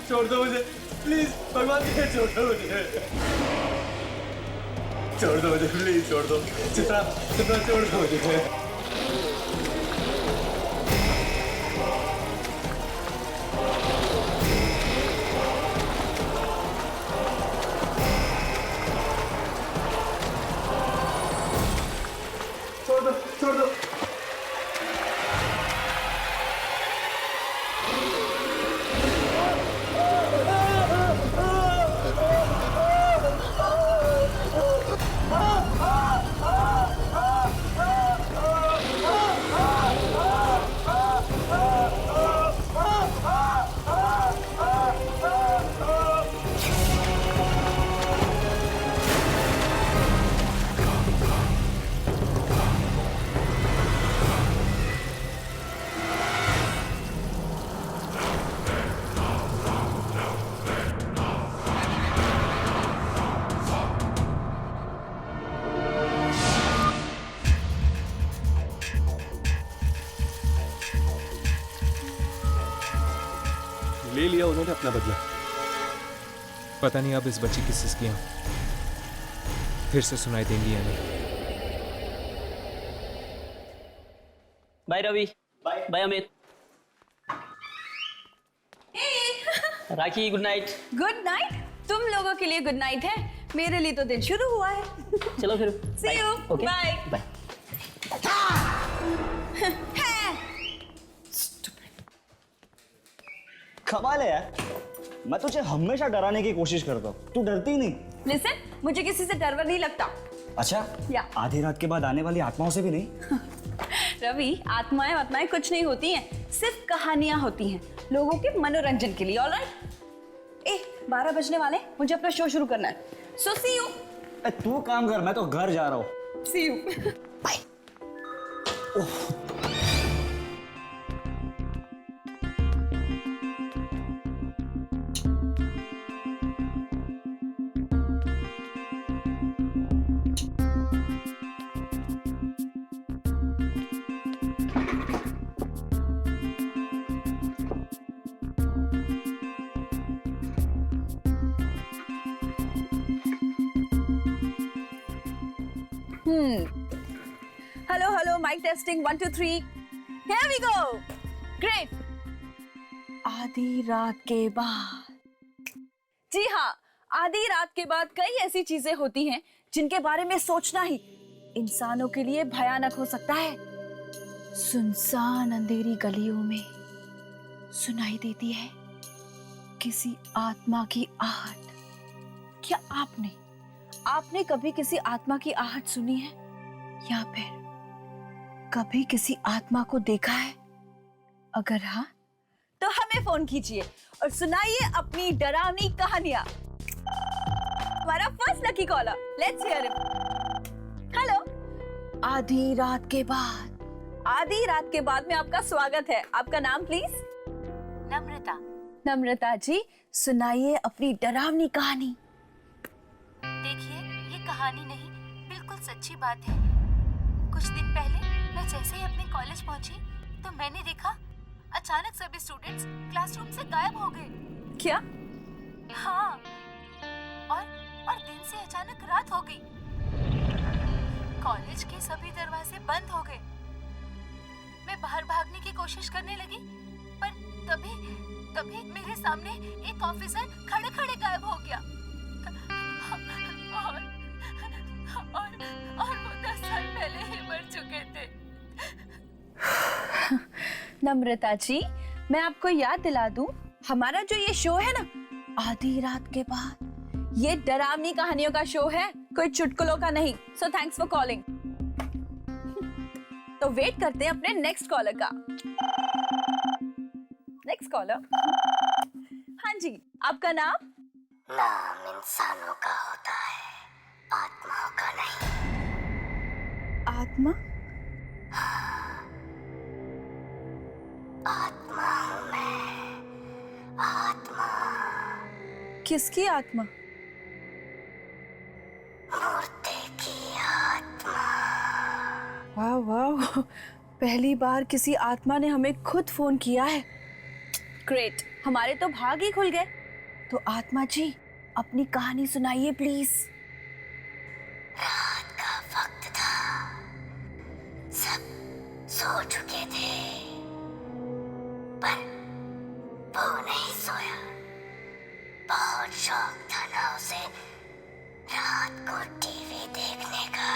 छोड़ दो मुझे प्लीज, भगवान की छोड़ दो मुझे प्लीज, छोड़ दो चित्रा, छोड़ दो मुझे। छोड़ दो। ले लिया उन्होंने अपना बदला। पता नहीं अब इस बच्ची की सिसकियां फिर से सुनाई देंगी या नहीं। Bye Ravi, bye Amit. Rakhi good night. Good night? तुम लोगों के लिए गुड नाइट है, मेरे लिए तो दिन शुरू हुआ है। चलो फिर See you. Okay Bye. Bye. कमाल है यार, मैं तुझे हमेशा डराने की कोशिश करता हूँ, तू डरती ही नहीं। लिसन, मुझे किसी से डर नहीं लगता। अच्छा या आधी रात के बाद आने वाली आत्माओं से भी नहीं? रवि, आत्माएं कुछ नहीं होती हैं, सिर्फ कहानियां होती हैं लोगों के मनोरंजन के लिए। ऑलराइट? 12 बजने वाले, मुझे अपना शो शुरू करना है। So see you. तू काम कर, मैं तो घर जा रहा हूँ। See you. Bye. Hello hello, mic testing 1 2 3, here we go. Great. आधी रात के बाद, जी हाँ, आधी रात के बाद कई ऐसी चीजें होती हैं जिनके बारे में सोचना ही इंसानों के लिए भयानक हो सकता है। सुनसान अंधेरी गलियों में सुनाई देती है किसी आत्मा की आहट। क्या आपने कभी किसी आत्मा की आहट सुनी है, या फिर कभी किसी आत्मा को देखा है? अगर हाँ, तो हमें फोन कीजिए और सुनाइए अपनी डरावनी कहानियां। हमारा first lucky caller, let's hear him. Hello. आधी रात के बाद में आपका स्वागत है। आपका नाम प्लीज? नम्रता। नम्रता जी, सुनाइए अपनी डरावनी कहानी। देखिए, ये कहानी नहीं, बिल्कुल सच्ची बात है। कुछ दिन पहले मैं जैसे ही अपने कॉलेज पहुंची तो मैंने देखा अचानक सभी स्टूडेंट्स क्लासरूम से गायब हो गए। क्या? हाँ, और दिन से अचानक रात हो गई। कॉलेज के सभी दरवाजे बंद हो गए। मैं बाहर भागने की कोशिश करने लगी, पर तभी मेरे सामने एक ऑफिसर खड़े गायब हो गया। और वो 10 साल पहले ही मर चुके थे। नम्रता जी, मैं आपको याद दिला दूं, हमारा जो ये शो है ना, आधी रात के बाद, ये डरावनी कहानियों का शो है, कोई चुटकुलों का नहीं। So thanks for calling. तो वेट करते हैं अपने नेक्स्ट कॉलर का। Next collar. हाँ जी, आपका नाम? नाम इंसानों का होता है, आत्माओं का नहीं। आत्मा? आत्मा हूँ मैं, आत्मा। किसकी आत्मा? मूर्ति की आत्मा। वाह वाह, पहली बार किसी आत्मा ने हमें खुद फोन किया है। ग्रेट, हमारे तो भाग ही खुल गए। तो आत्मा जी, अपनी कहानी सुनाइए प्लीज। रात का वक्त था, सब सो चुके थे, पर वो नहीं सोया। बहुत शौक था ना उसे रात को टीवी देखने का।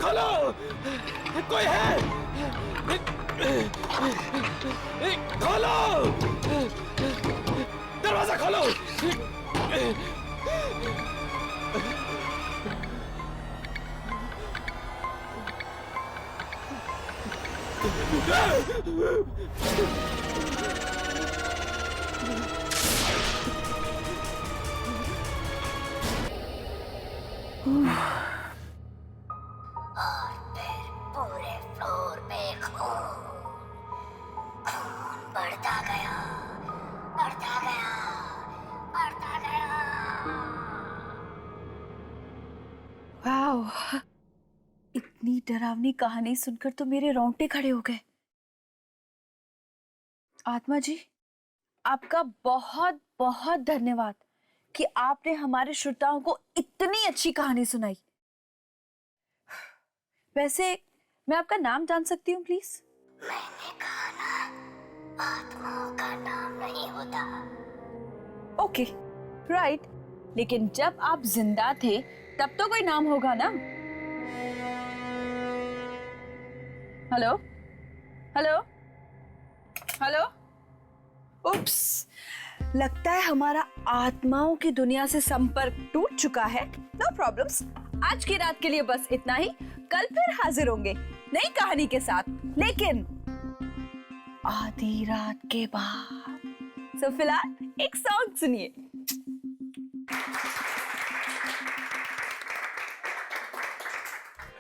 खोलो, कोई है? खोलो, दरवाजा खोलो। और फिर पूरे फ्लोर पे खून बढ़ता गया, बढ़ता गया, बढ़ता गया। वाओ, इतनी डरावनी कहानी सुनकर तो मेरे रोंगटे खड़े हो गए। आत्मा जी, आपका बहुत बहुत धन्यवाद कि आपने हमारे श्रोताओं को इतनी अच्छी कहानी सुनाई। वैसे मैं आपका नाम जान सकती हूँ प्लीज? मैंने कहा ना, आत्माओं का नाम नहीं होता। Okay, right. लेकिन जब आप जिंदा थे तब तो कोई नाम होगा ना? Hello hello hello. उप्स, लगता है हमारा आत्माओं की दुनिया से संपर्क टूट चुका है। नो प्रॉब्लम्स, आज की रात के लिए बस इतना ही। कल फिर हाजिर होंगे नई कहानी के साथ, लेकिन आधी रात के बाद। सो फिलहाल एक सॉन्ग सुनिए।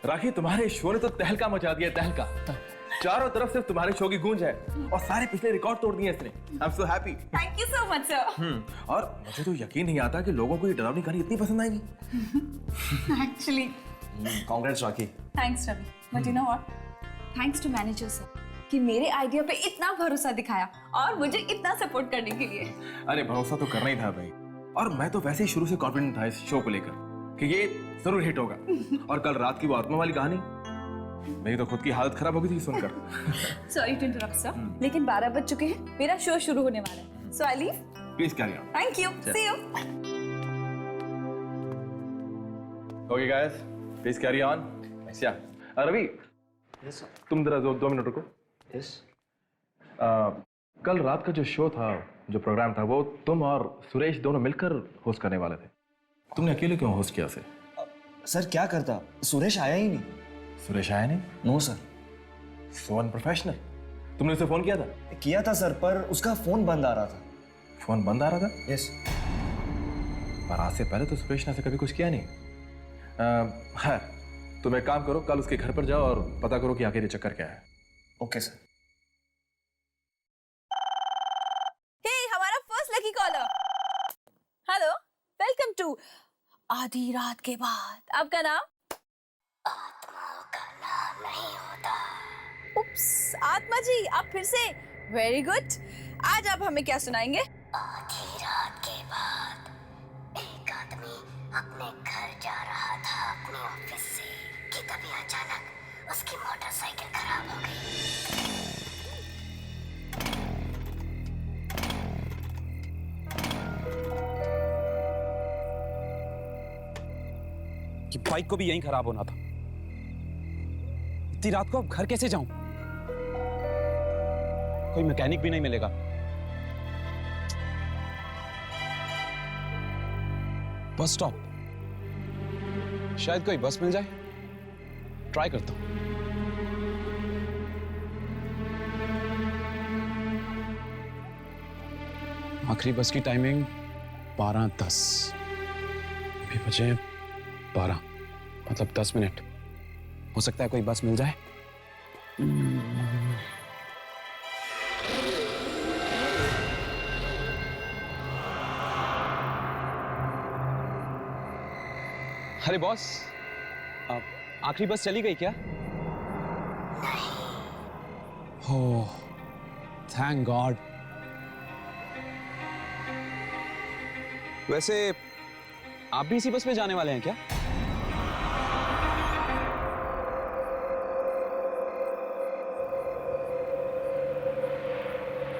राखी, तुम्हारे शो ने तो तहलका मचा दिया, तहलका। चारों तरफ सिर्फ तुम्हारे शो की गूंज है और सारे पिछले रिकॉर्ड तोड़ दिए इसने। I am so happy. Thank you so much sir. और मुझे तो यकीन नहीं आता कि लोगों को ये डरावनी कहानी इतनी पसंद आएगी। Actually congrats Rakhi. Thanks Ravi, but you know what, thanks to manager sir कि मेरे आइडिया पे इतना भरोसा दिखाया और मुझे इतना सपोर्ट करने के लिए। अरे भरोसा तो करना ही था भाई, और मैं तो वैसे ही शुरू से कॉन्फिडेंट था इस शो को लेकर कि ये जरूर हिट होगा। और कल रात की वो आत्मा वाली कहानी, मेरी तो खुद की हालत खराब हो गई थी सुनकर। सॉरी टू इंटरप्ट सर, लेकिन 12 बज चुके हैं, मेरा शो शुरू होने वाला है। So I leave. Please carry on. Thank you, see you. Okay guys, please carry on. अच्छा रवि, तुम जरा 2 मिनट रुको। यस। कल रात का जो शो था, जो प्रोग्राम था, वो तुम और सुरेश दोनों मिलकर होस्ट करने वाले थे। तुमने अकेले क्यों होस्ट किया? सर क्या करता, सुरेश आया ही नहीं। सुरेश आया नहीं? No sir. So unprofessional. तुमने उसे फोन किया था? किया था सर, पर उसका फोन बंद आ रहा था। फोन बंद आ रहा था? यस। पर आज से पहले तो सुरेश ने ऐसे कभी कुछ किया नहीं। हाँ, तुम एक काम करो, कल उसके घर पर जाओ और पता करो कि आखिर ये चक्कर क्या है। Okay sir. हमारा first lucky caller. Hello, welcome to आधी रात के बाद। आपका नाम? आत्माओं का नाम नहीं होता। उप्स, आत्मा जी आप फिर से। Very good. आज आप हमें क्या सुनाएंगे? आधी रात के बाद एक आदमी अपने घर जा रहा था अपने ऑफिस से कि तभी अचानक उसकी मोटरसाइकिल खराब हो गई। कि बाइक को भी यहीं खराब होना था। इतनी रात को अब घर कैसे जाऊं? कोई मैकेनिक भी नहीं मिलेगा। बस स्टॉप, शायद कोई बस मिल जाए। ट्राई करता हूं। आखिरी बस की टाइमिंग 12:10। अभी बचे 12, मतलब 10 मिनट। हो सकता है कोई बस मिल जाए। अरे बॉस, आखिरी बस चली गई क्या? ओह, थैंक गॉड। वैसे आप भी इसी बस में जाने वाले हैं क्या?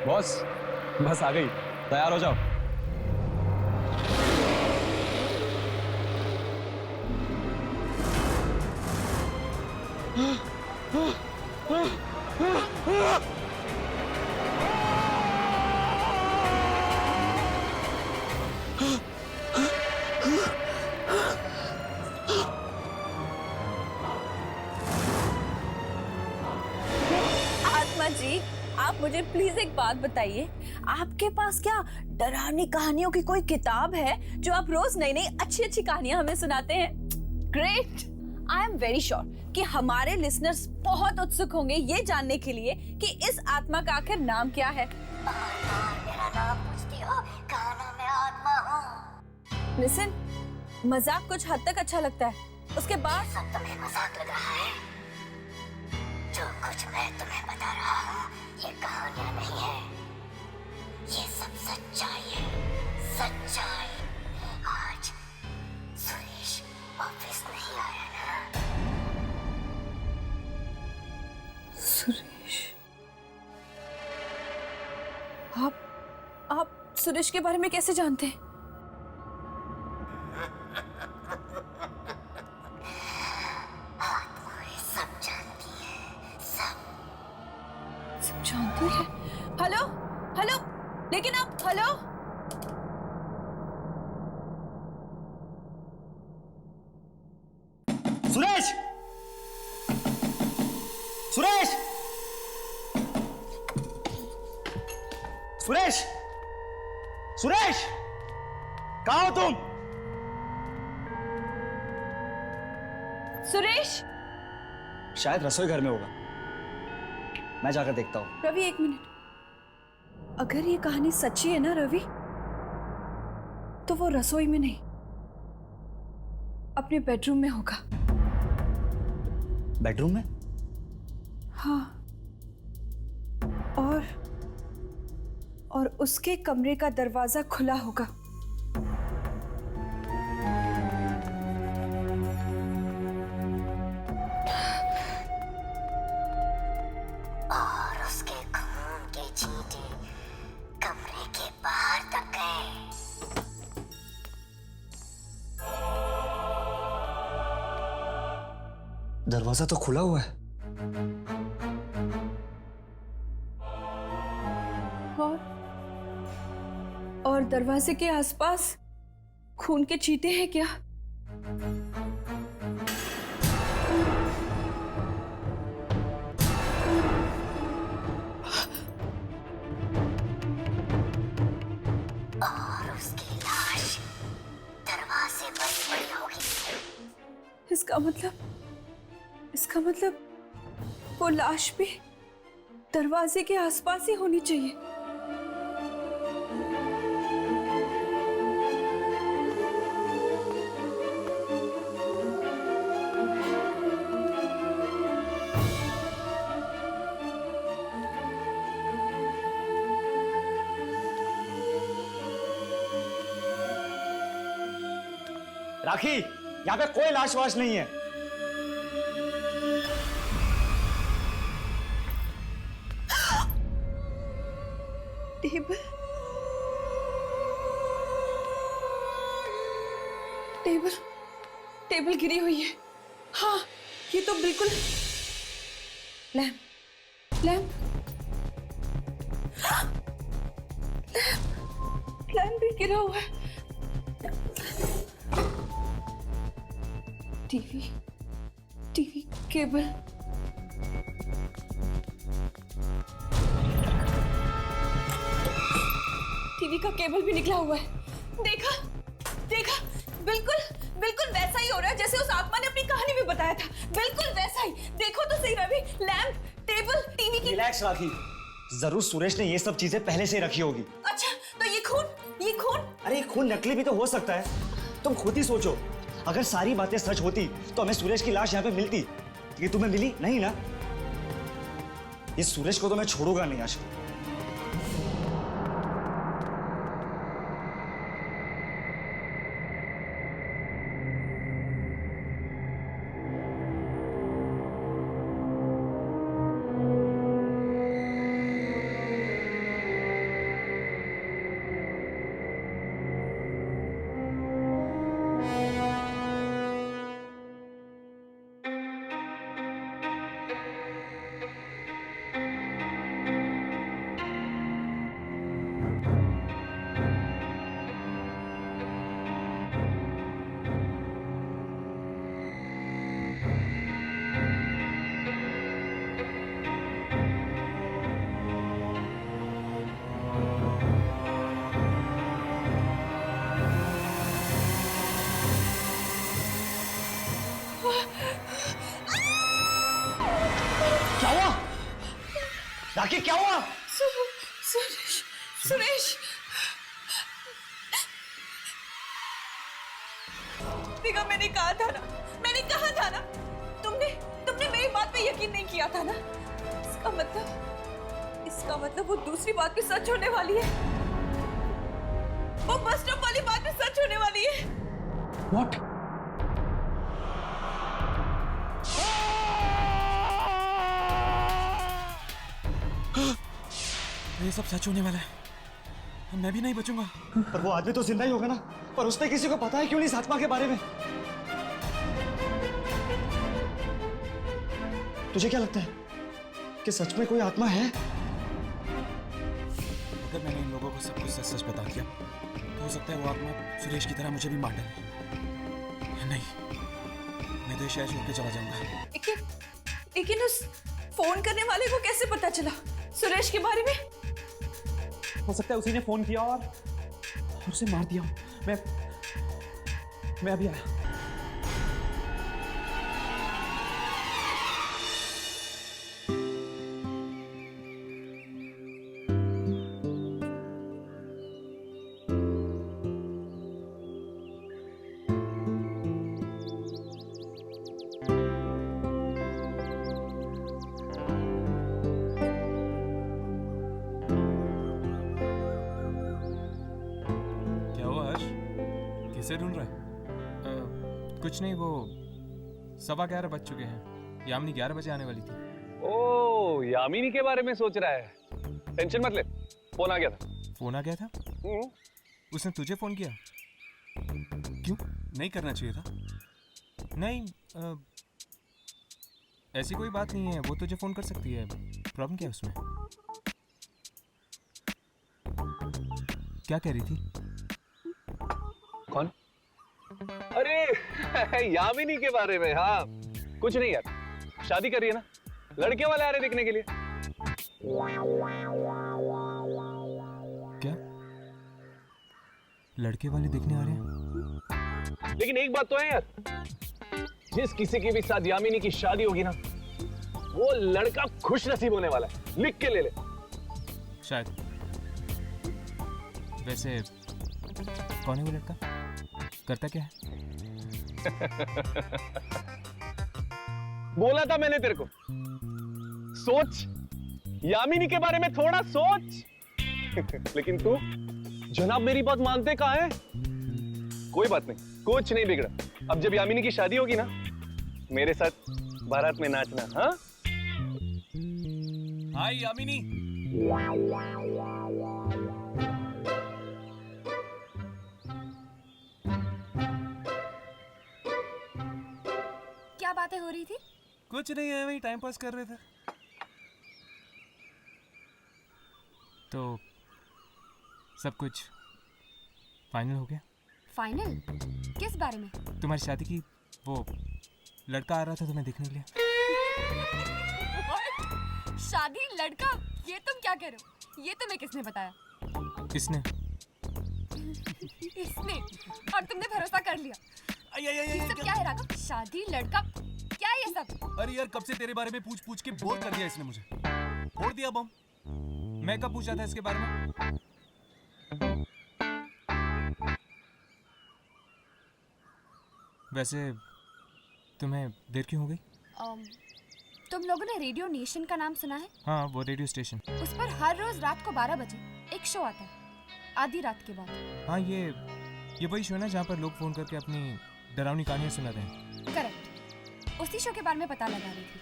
बॉस, बस आ गई, तैयार हो जाओ। आत्मा जी, आप मुझे प्लीज एक बात बताइए, आपके पास क्या डरावनी कहानियों की कोई किताब है जो आप रोज नई नई अच्छी अच्छी कहानियां हमें सुनाते हैं? Great. I am very sure कि हमारे लिसनर्स बहुत उत्सुक होंगे ये जानने के लिए कि इस आत्मा का आखिर नाम क्या है। मेरा नाम पूछती हो, कहा ना मैं आत्मा हूँ। लिसन, मजाक कुछ हद तक अच्छा लगता है, उसके बाद सब तुम्हें मजाक लग रहा है। जो कुछ मैं तुम्हें बता रहा हूँ ये कहानियां नहीं है, ये सब सच्चाई है, सच्चाई। आज सुरेश ऑफिस नहीं आया ना? सुरेश, आप सुरेश के बारे में कैसे जानते हैं? आत्माएं सब जानती है, सब जानती है। हेलो हेलो, लेकिन आप हेलो। सुरेश! सुरेश! सुरेश! सुरेश! कहाँ हो तुम? सुरेश! शायद रसोई घर में होगा, मैं जाकर देखता हूँ। रवि एक मिनट, अगर ये कहानी सच्ची है ना रवि, तो वो रसोई में नहीं, अपने बेडरूम में होगा। बेडरूम में? हाँ, और उसके कमरे का दरवाजा खुला होगा। और उसके खून के छींटे कमरे के बाहर तक गए। दरवाजा तो खुला हुआ है। और दरवाजे के आसपास खून के छींटे हैं क्या? और उसकी लाश दरवाजे पर पड़ी होगी। इसका मतलब वो लाश भी दरवाजे के आसपास ही होनी चाहिए। राखी, यहाँ पे कोई लाश वाश नहीं है। टेबल गिरी हुई है। हाँ, ये तो बिल्कुल लैम्प भी गिरा हुआ है। टीवी केबल, टीवी का केबल भी निकला हुआ है। देखा, बिल्कुल वैसा ही हो रहा है जैसे उस आत्मा ने अपनी कहानी में बताया था। बिल्कुल वैसा ही। देखो तो सही रवि, लैंप, टेबल, टीवी की। रिलैक्स राखी, जरूर सुरेश ने ये सब चीजें पहले से रखी होगी। अच्छा, तो ये खून? अरे खून नकली भी तो हो सकता है, तुम खुद ही सोचो। अगर सारी बातें सच होती तो हमें सुरेश की लाश यहाँ पे मिलती। ये तुम्हें मिली नहीं ना? ये सुरेश को तो मैं छोड़ूंगा नहीं आज। क्या हुआ? राखी क्या हुआ? सुरेश, सुरेश। देखा, मैंने कहा था ना, मैंने कहा था ना, तुमने मेरी बात पे यकीन नहीं किया था ना। इसका मतलब वो दूसरी बात भी सच होने वाली है। वो बस स्टॉप वाली बात भी सच होने वाली है। What? ये सब सच होने वाला है। मैं भी नहीं बचूंगा। पर वो आदमी तो जिंदा ही होगा ना। पर उसने किसी को पता है क्यों नहीं इस आत्मा के बारे में? तुझे क्या लगता है कि सच में कोई आत्मा है? अगर मैंने इन लोगों को सब कुछ सच सच बता दिया तो हो सकता है वो आत्मा सुरेश की तरह मुझे भी मार डाले। नहीं, मैं तो ये शहर छोड़ के चला जाऊंगा। लेकिन उस फोन करने वाले को कैसे पता चला सुरेश के बारे में? हो सकता है उसी ने फोन किया और उसे मार दिया। मैं अभी आया। किसे ढूंढ रहा है? कुछ नहीं, वो 11:15 बज चुके हैं। यामिनी 11 बजे आने वाली थी। ओ, यामिनी के बारे में सोच रहा है। टेंशन मत ले, फोन आ गया था। फोन आ गया था? उसने तुझे फोन किया? क्यों? नहीं करना चाहिए था। नहीं, ऐसी कोई बात नहीं है, वो तुझे फोन कर सकती है। प्रॉब्लम क्या है उसमें? क्या कह रही थी? कौन? अरे यामिनी के बारे में। हाँ, कुछ नहीं यार, शादी कर रही है ना, लड़के वाले आ रहे देखने के लिए। क्या? लड़के वाले देखने आ रहे हैं? लेकिन एक बात तो है यार, जिस किसी के भी साथ यामिनी की शादी होगी ना, वो लड़का खुश नसीब होने वाला है। लिख के ले ले। शायद। वैसे कौन है वो लड़का? करता क्या है? बोला था मैंने तेरे को, सोच, यामिनी के बारे में थोड़ा सोच। लेकिन तू जनाब मेरी बात मानते कहाँ है? कोई बात नहीं, कुछ नहीं बिगड़ा। अब जब यामिनी की शादी होगी ना, मेरे साथ बारात में नाचना। हाँ हाय यामिनी। क्या बातें हो रही थी? कुछ नहीं है, वही टाइम पास कर रहे थे। तो सब कुछ फाइनल हो गया? फाइनल? किस बारे में? तुम्हारी शादी की वो लड़का आ रहा था तुम्हें देखने के लिए। शादी? लड़का? ये तुम क्या कह रहे हो? ये तुम्हें किसने बताया? किसने? इसने। और तुमने भरोसा कर लिया। ये सब क्या है राघव? शादी, लड़का, क्या है ये सब? अरे यार, कब से तेरे बारे में पूछ पूछ के बोर कर दिया इसने मुझे। फोड़ दिया बम। मैं कब पूछा था इसके बारे में? वैसे तुम्हें देर क्यों हो गई? तुम लोगों ने रेडियो नेशन का नाम सुना है? हाँ, वो रेडियो स्टेशन। उस पर हर रोज रात को 12 बजे एक शो आता है, आधी रात के बाद। हाँ, ये वही शो है ना जहाँ पर लोग फोन करके अपनी डरावनी कहानियाँ सुनाते हैं। करेक्ट। उसी शो के बारे में पता लगा रही थी।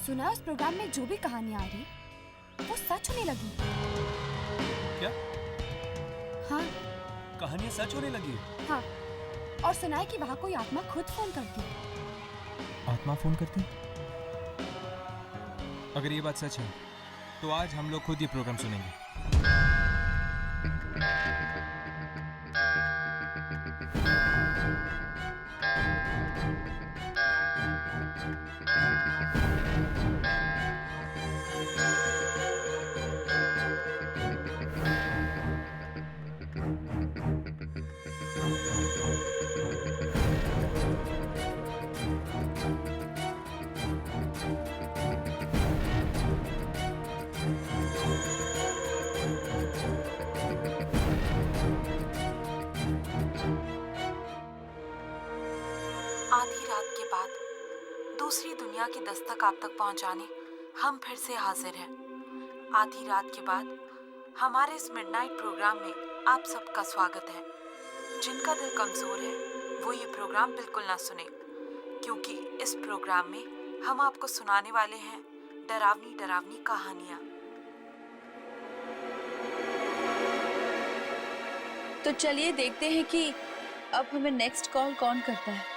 सुना उस प्रोग्राम में जो भी कहानियाँ आ रही वो सच होने लगी। क्या? हाँ, कहानियाँ सच होने लगी? हाँ, और सुना है कि वहाँ कोई आत्मा खुद फोन करती है। आत्मा फोन करती? अगर ये बात सच है तो आज हम लोग खुद ये प्रोग्राम सुनेंगे। आधी रात के बाद दूसरी दुनिया की दस्तक आप तक पहुंचाने हम फिर से हाजिर हैं। आधी रात के बाद हमारे इस मिडनाइट प्रोग्राम में आप सबका स्वागत है। जिनका दिल कमजोर है वो ये प्रोग्राम बिल्कुल ना सुने, क्योंकि इस प्रोग्राम में हम आपको सुनाने वाले हैं डरावनी डरावनी कहानियाँ। तो चलिए देखते हैं कि अब हमें नेक्स्ट कॉल कौन करता है।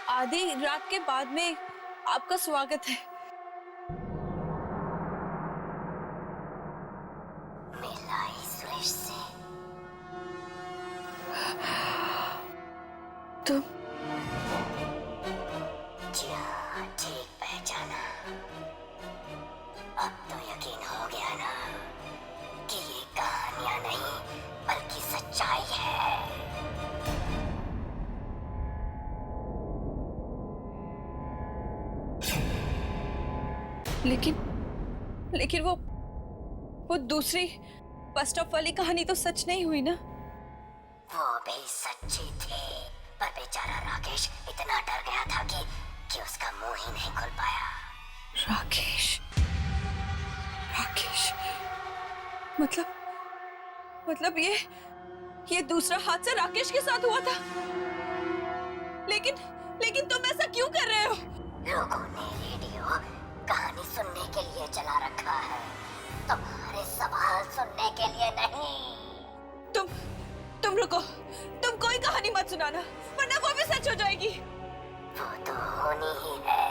आधी रात के बाद में आपका स्वागत है। मिलाई सुरेश से। तुम जी हाँ, ठीक पहचाना। अब तो यकीन हो गया ना कि ये कहानियां नहीं बल्कि सच्चाई है। लेकिन वो दूसरी बस स्टॉप वाली कहानी तो सच नहीं हुई ना? वो भी सच्ची थी, पर बेचारा राकेश इतना डर गया था कि उसका मुंह ही नहीं खुल पाया। राकेश मतलब ये दूसरा हादसा राकेश के साथ हुआ था। लेकिन तुम ऐसा क्यों कर रहे हो? लोगों ने रेडियो कहानी सुनने के लिए चला रखा है, तुम्हारे सवाल सुनने के लिए नहीं। तुम रुको, तुम कोई कहानी मत सुनाना, वरना वो भी सच हो जाएगी। वो तो होनी ही है।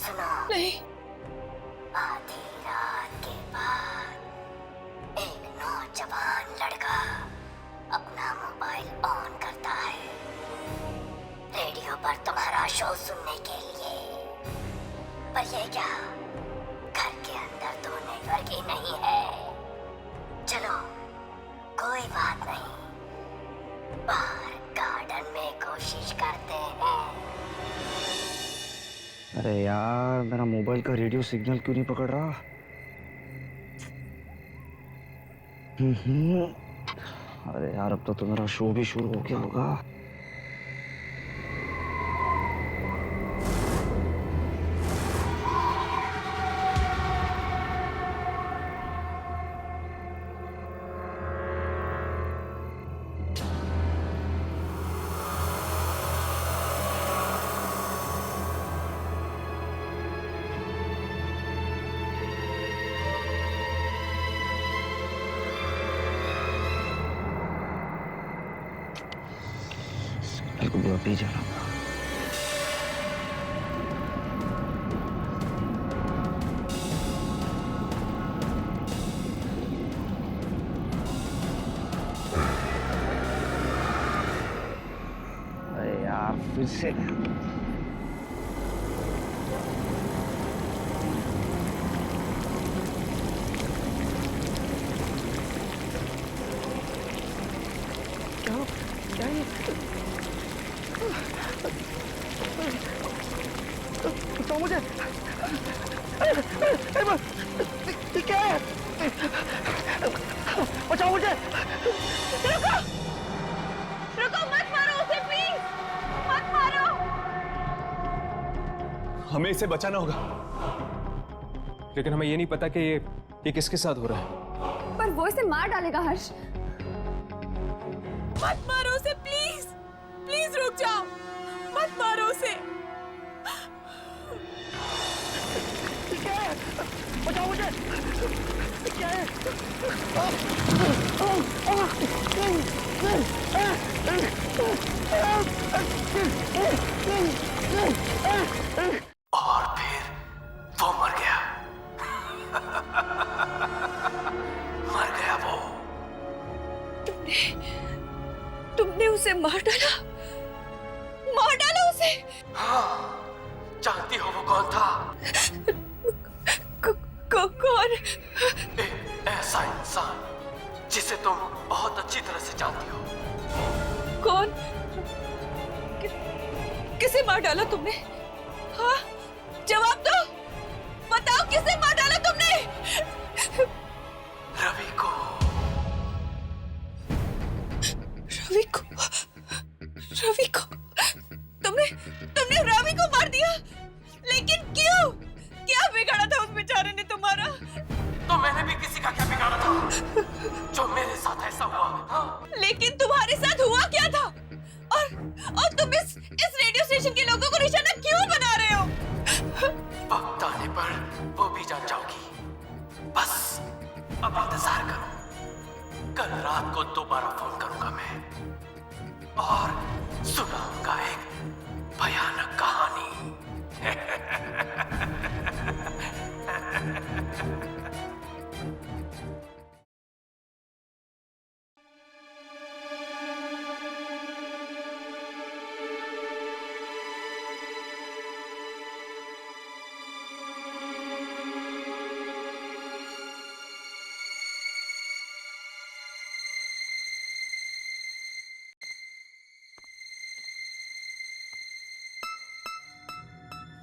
सुनो। नहीं। आधी रात के बाद एक नौजवान लड़का अपना मोबाइल ऑन करता है रेडियो पर तुम्हारा शो सुनने के लिए। पर ये क्या, घर के अंदर तो नेटवर्क ही नहीं है। चलो कोई बात नहीं, बाहर गार्डन में कोशिश करते हैं। अरे यार, मेरा मोबाइल का रेडियो सिग्नल क्यों नहीं पकड़ रहा? अरे यार, अब तो मेरा शो भी शुरू हो गया होगा। पी जा रहा हूँ। अरे यार, फिर से तो मुझे क्या है? बचाओ मुझे। रुको मत मारो उसे, प्लीज मत मारो। हमें इसे बचाना होगा, लेकिन हमें ये नहीं पता कि ये किसके साथ हो रहा है। पर वो इसे मार डालेगा हर्ष। मत मारो उसे, प्लीज प्लीज रुक जाओ, मत मारो उसे। बचाओ मुझे। क्या है? और फिर वो मर गया। मर गया वो। उसे मार डाला उसे। हाँ, जानती हो वो कौन था? कौन? ऐसा इंसान जिसे तुम बहुत अच्छी तरह से जानती हो। कौन? किसे मार डाला तुमने? हाँ, जवाब दो, बताओ किसे मार डाला तुमने? रवि को। तुमने रवि को मार दिया? लेकिन क्यों? क्या बिगाड़ा था उस बेचारे ने तुम्हारा? तो मैंने भी किसी का क्या बिगाड़ा था जो मेरे साथ ऐसा हुआ? हाँ? लेकिन तुम्हारे साथ हुआ क्या था? और तुम इस रेडियो स्टेशन के लोगों को निशाना क्यों बना रहे हो? वक्त आने पर वो भी जान जाओगी। बस अब इंतजार करो। कल रात को दोबारा फोन करूंगा मैं और सुनाऊंगा एक भयानक कहानी।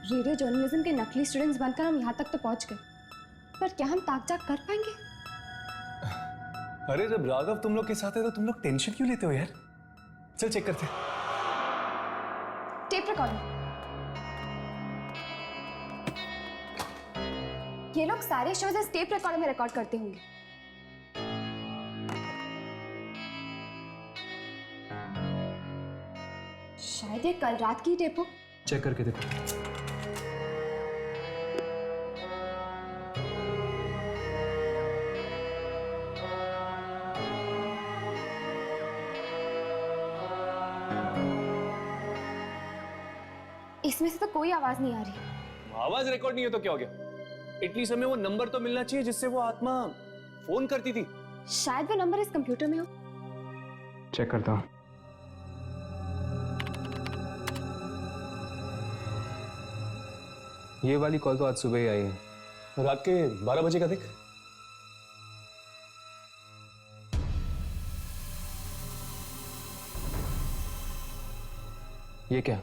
रेडियो जर्नलिज्म के नकली स्टूडेंट्स बनकर हम यहाँ तक तो पहुँच गए, पर क्या हम ताक-झाक कर पाएंगे? अरे जब राघव तुम लोग के साथ है तो तुम लोग टेंशन क्यों लेते हो यार? चल चेक करते हैं। Tape recorder. ये लोग सारे शोज इस टेप रिकॉर्डर में रिकॉर्ड करते होंगे। शायद ये कल रात की टेप हो। चेक करके देखो। इसमें से तो कोई आवाज नहीं आ रही। आवाज रिकॉर्ड नहीं हो तो क्या हो गया? एटलीस्ट हमें वो नंबर तो मिलना चाहिए जिससे वो आत्मा फोन करती थी। शायद वो नंबर इस कंप्यूटर में हो। चेक करता हूँ। ये वाली कॉल तो आज सुबह ही आई है। रात के 12 बजे का देख। ये क्या?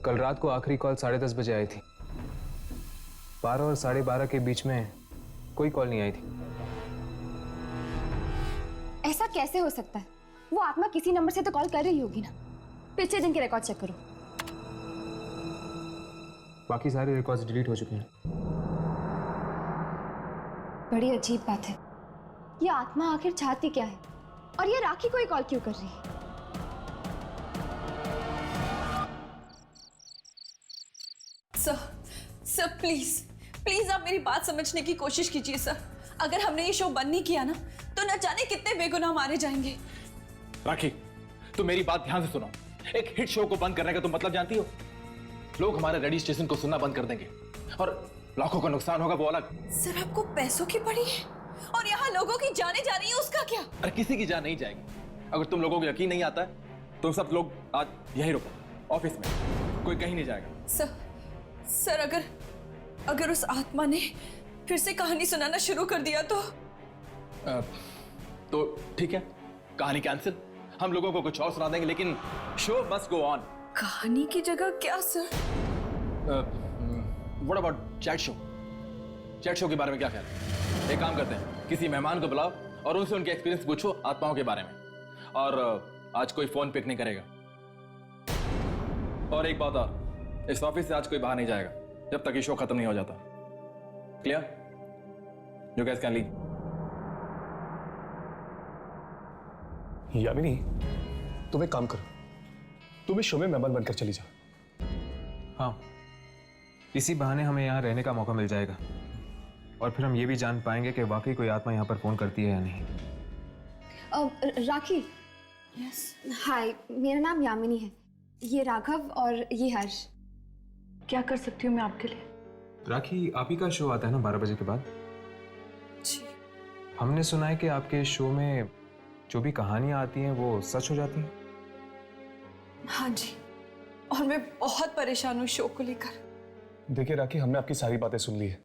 कल रात को आखिरी कॉल 10:30 बजे आई थी। 12 और 12:30 के बीच में कोई कॉल नहीं आई थी। ऐसा कैसे हो सकता है? वो आत्मा किसी नंबर से तो कॉल कर रही होगी ना। पिछले दिन के रिकॉर्ड चेक करो। बाकी सारे रिकॉर्ड्स डिलीट हो चुके हैं। बड़ी अजीब बात है। ये आत्मा आखिर चाहती क्या है? और ये राखी को ही कॉल क्यों कर रही है? सर प्लीज आप मेरी बात समझने की कोशिश कीजिए सर। अगर हमने ये शो बंद नहीं किया ना तो न जाने कितने बेगुनाह मारे जाएंगे। राखी, तुम मेरी बात ध्यान से सुनो। एक हिट शो को बंद करने का तुम मतलब जानती हो? लोग हमारे रेडियो स्टेशन को सुनना बंद कर देंगे और लाखों का नुकसान होगा वो अलग। सर आपको पैसों की पड़ी है और यहाँ लोगों की जाने जा रही है, उसका क्या? अरे किसी की जान नहीं जाएगी। अगर तुम लोगों को यकीन नहीं आता है तो सब लोग आज यहीं रुको, ऑफिस में, कोई कहीं नहीं जाएगा। सर अगर उस आत्मा ने फिर से कहानी सुनाना शुरू कर दिया तो ठीक है, कहानी कैंसिल। हम लोगों को कुछ और सुना देंगे, लेकिन शो मस्ट गो ऑन। कहानी की जगह क्या sir? What about chat show? Chat show के बारे में क्या ख्याल है? एक काम करते हैं, किसी मेहमान को बुलाओ और उनसे उनके एक्सपीरियंस पूछो आत्माओं के बारे में। और आज कोई फोन पिक नहीं करेगा। और एक बात और, इस ऑफिस से आज कोई बाहर नहीं जाएगा जब तक ये शो खत्म नहीं हो जाता। Clear? You guys can leave. Yamini, तुम एक काम करो, तुम इस शो में मेहमान बनकर चली जाओ। हाँ, इसी बहाने हमें यहाँ रहने का मौका मिल जाएगा और फिर हम ये भी जान पाएंगे कि वाकई कोई आत्मा यहाँ पर फोन करती है या नहीं। राखी। यस। हाय, मेरा नाम यामिनी है। ये राघव और ये हर्ष। क्या कर सकती हूँ मैं आपके लिए? राखी, आप ही का शो आता है ना 12 बजे के बाद? जी। हमने सुना है कि आपके शो में जो भी कहानियां आती हैं वो सच हो जाती हैं? हाँ जी, और मैं बहुत परेशान हूँ शो को लेकर। देखिए राखी, हमने आपकी सारी बातें सुन ली है।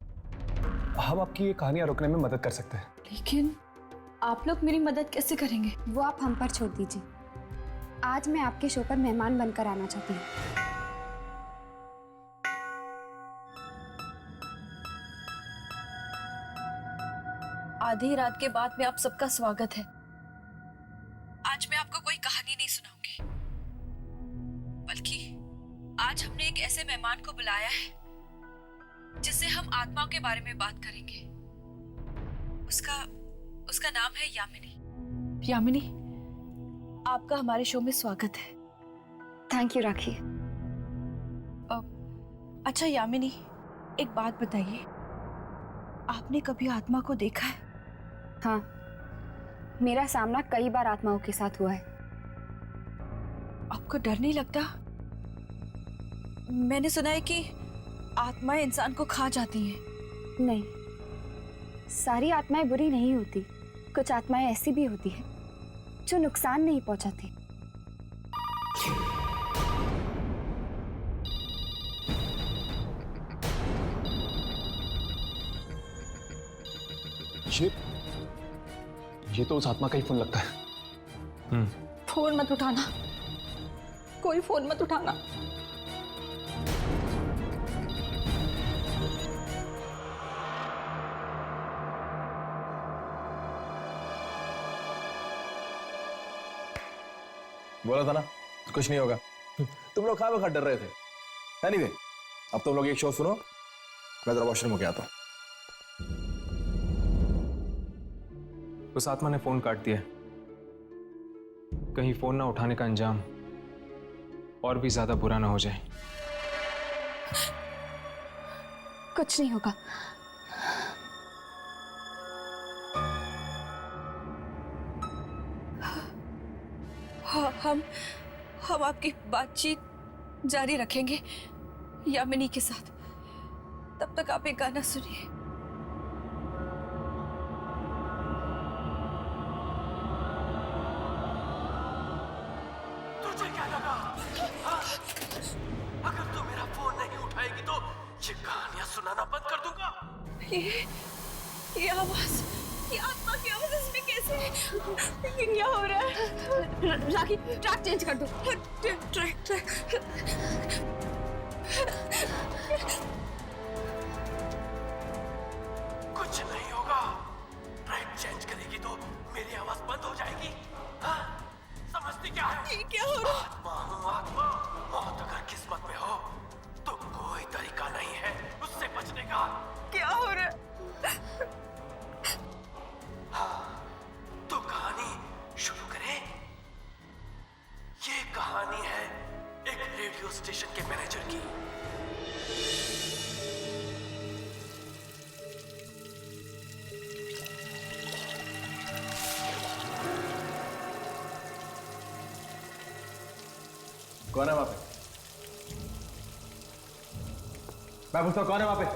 हम आपकी ये कहानियां रोकने में मदद कर सकते हैं। लेकिन आप लोग मेरी मदद कैसे करेंगे? वो आप हम पर छोड़ दीजिए। आज मैं आपके शो पर मेहमान बनकर आना चाहती हूँ। आधी रात के बाद में आप सबका स्वागत है। आज मैं आपको कोई कहानी नहीं सुनाऊंगी, बल्कि आज हमने एक ऐसे मेहमान को बुलाया है जिससे हम आत्माओं के बारे में बात करेंगे। उसका नाम है यामिनी। यामिनी, आपका हमारे शो में स्वागत है। थैंक यू राखी। अच्छा यामिनी, एक बात बताइए, आपने कभी आत्मा को देखा है? हाँ, मेरा सामना कई बार आत्माओं के साथ हुआ है। आपको डर नहीं लगता? मैंने सुना है कि आत्माएं इंसान को खा जाती हैं। नहीं, सारी आत्माएं बुरी नहीं होती। कुछ आत्माएं ऐसी भी होती हैं जो नुकसान नहीं पहुंचाती। ये तो उस आत्मा का ही फोन लगता है। फोन मत उठाना, कोई फोन मत उठाना। बोला था ना कुछ नहीं होगा। तुम लोग खा डर रहे थे। एनीवे, अब तुम लोग एक शो सुनो, मैं जरा वॉशरूम होके आता हूं। उस आत्मा ने फोन काट दिया। कहीं फोन ना उठाने का अंजाम और भी ज्यादा बुरा ना हो जाए। कुछ नहीं होगा। हम आपकी बातचीत जारी रखेंगे यामिनी के साथ। तब तक आप एक गाना सुनिए। तुझे क्या लगा? अगर तू मेरा फोन नहीं उठाएगी तो ये कहानियां सुनाना बंद कर दूंगा। ये आवाज, ये आत्मा की आवाज इसमें कैसे है? ये क्या हो रहा है? राखी, ट्रैक चेंज कर दो। ट्रैक कुछ नहीं होगा। ट्रैक चेंज करेगी तो मेरी आवाज बंद हो जाएगी। हाँ? समझती क्या है? ये क्या हो रहा है? आत्मा हूँ आत्मा। मौत अगर किस्मत में हो तो कोई तरीका नहीं है उससे बचने का। क्या हो रहा है? हाँ, तो कहानी शुरू करें। ये कहानी है एक रेडियो स्टेशन के मैनेजर की। कौन है वहां पे? मैं पूछता हूं, कौन है वहां पे?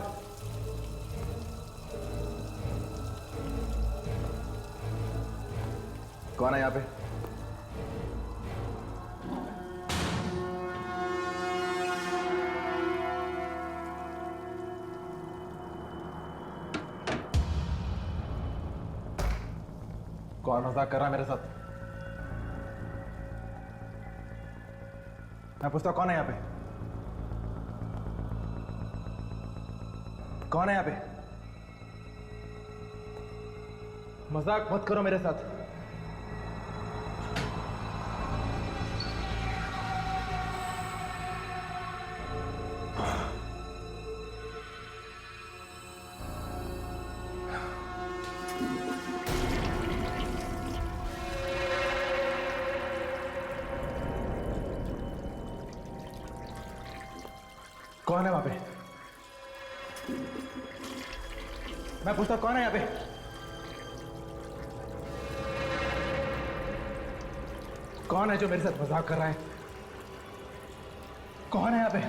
कौन है यहाँ पे? कौन मजाक कर रहा है मेरे साथ? मैं पूछता हूं, कौन है यहाँ पे? कौन है यहाँ पे? मजाक मत करो मेरे साथ। कौन है वहां पे? मैं पूछता हूं, कौन है यहाँ पे? कौन है जो मेरे साथ मजाक कर रहा है? कौन है यहाँ पे?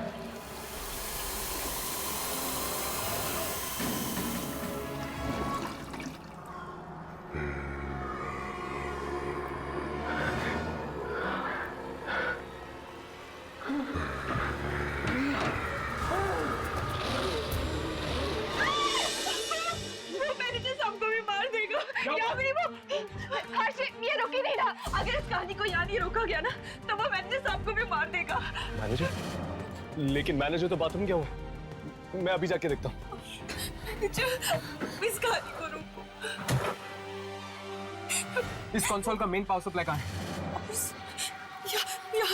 रोका गया ना तो वो मैनेजर साहब को भी मार देगा। मैनेजर? लेकिन मैनेजर तो बाथरूम गया हुआ। मैं अभी जाके देखता हूँ। इस कहानी को रोको। इस कंसोल का मेन पावर सप्लाई कहाँ है? या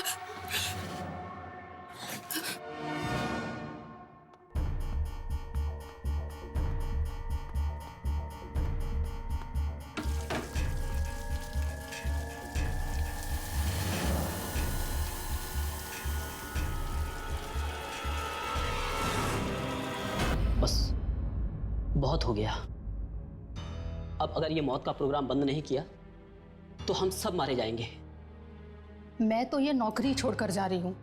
बस बहुत हो गया। अब अगर ये मौत का प्रोग्राम बंद नहीं किया तो हम सब मारे जाएंगे। मैं तो ये नौकरी छोड़कर जा रही हूँ।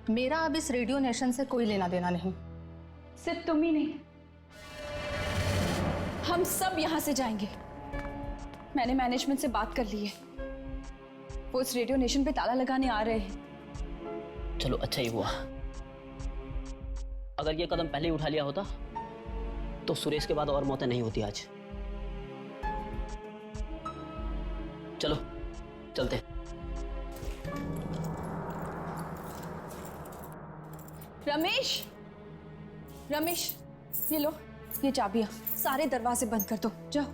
मेरा अब इस रेडियो नेशन से कोई लेना देना नहीं। सिर्फ तुम ही नहीं, हम सब यहाँ से जाएंगे। मैंने मैनेजमेंट से बात कर ली है, वो इस रेडियो नेशन पे ताला लगाने आ रहे हैं। चलो अच्छा ही हुआ। अगर ये कदम पहले ही उठा लिया होता तो सुरेश के बाद और मौतें नहीं होती आज। चलो चलते। रमेश, रमेश ये लो, ये चाबियां। सारे दरवाजे बंद कर दो, जाओ।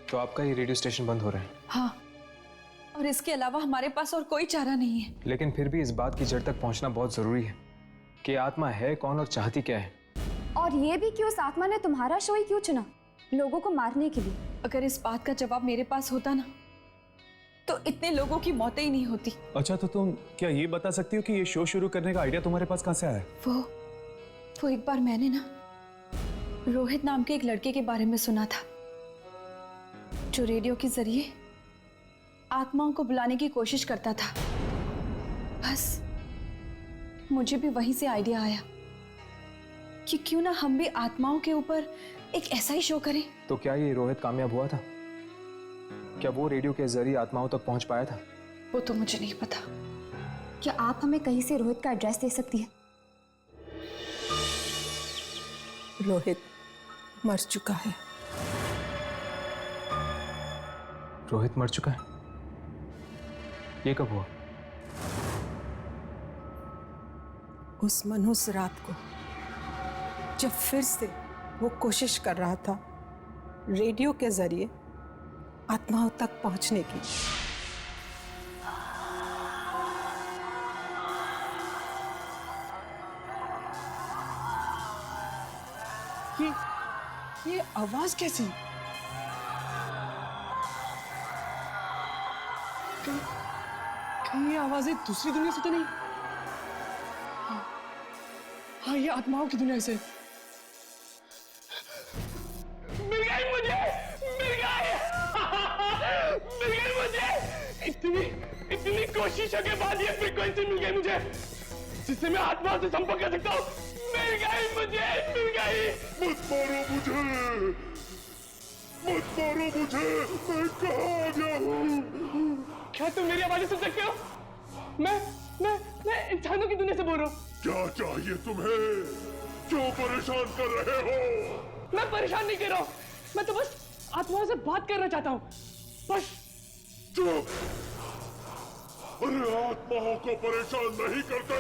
तो आपका ये रेडियो स्टेशन बंद हो रहा है? हाँ, और इसके अलावा हमारे पास और कोई चारा नहीं है। लेकिन फिर भी इस बात की जड़ तक पहुंचना बहुत जरूरी है कि आत्मा है कौन और चाहती क्या है। और ये भी कि उस आत्मा ने तुम्हारा शो ही क्यों चुना, लोगों को मारने के लिए? अगर इस बात का जवाब मेरे पास होता ना तो इतने लोगों की मौतें ही नहीं होती। अच्छा, तो तुम क्या ये बता सकती हो कि ये शो शुरू करने का आइडिया तुम्हारे पास कहाँ से आया? वो एक बार मैंने ना रोहित नाम के एक लड़के के बारे में सुना था जो रेडियो के जरिए आत्माओं को बुलाने की कोशिश करता था। बस मुझे भी वहीं से आइडिया आया कि क्यों ना हम भी आत्माओं के ऊपर एक ऐसा ही शो करें। तो क्या ये रोहित कामयाब हुआ था? क्या वो रेडियो के जरिए आत्माओं तक पहुंच पाया था? वो तो मुझे नहीं पता। क्या आप हमें कहीं से रोहित का एड्रेस दे सकती हैं? रोहित मर चुका है। रोहित मर चुका है? ये कब हुआ? उस मनहूस रात को जब फिर से वो कोशिश कर रहा था रेडियो के जरिए आत्माओं तक पहुंचने की। ये आवाज कैसी? कहीं ये आवाजें दूसरी दुनिया से तो नहीं? हाँ, ये आत्माओं की दुनिया से। मिल गई मुझे, मिल गई, मिल गई मुझे। इतनी कोशिशों के बाद ये फ्रीक्वेंसी मिल गई मुझे जिससे मैं आत्मा से संपर्क कर सकता हूँ। मिल गई मुझे, मिल गई। मत मारो मुझे, मत मारो मुझे, मैं कहाँ आ गया हूँ? क्या तुम मेरी आवाज़ें सुन सकते हो? मैं इंसानों की दुनिया से बोल रहा हूँ। क्या चाहिए तुम्हें? क्यों परेशान कर रहे हो? मैं परेशान नहीं कर रहा हूँ, मैं तो बस आत्माओं से बात करना चाहता हूँ, बस। चुप! अरे आत्माओं को परेशान नहीं करते।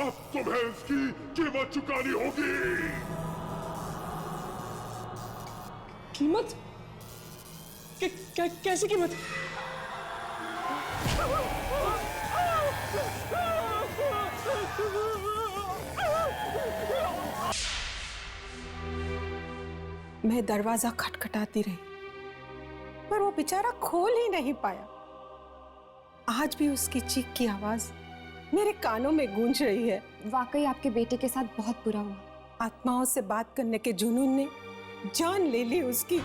अब तुम्हें इसकी कीमत चुकानी होगी। कीमत? कैसी कीमत? मैं दरवाजा खटखटाती रही पर वो बेचारा खोल ही नहीं पाया। आज भी उसकी चीख की आवाज मेरे कानों में गूंज रही है। वाकई आपके बेटे के साथ बहुत बुरा हुआ। आत्माओं से बात करने के जुनून ने जान ले ली उसकी।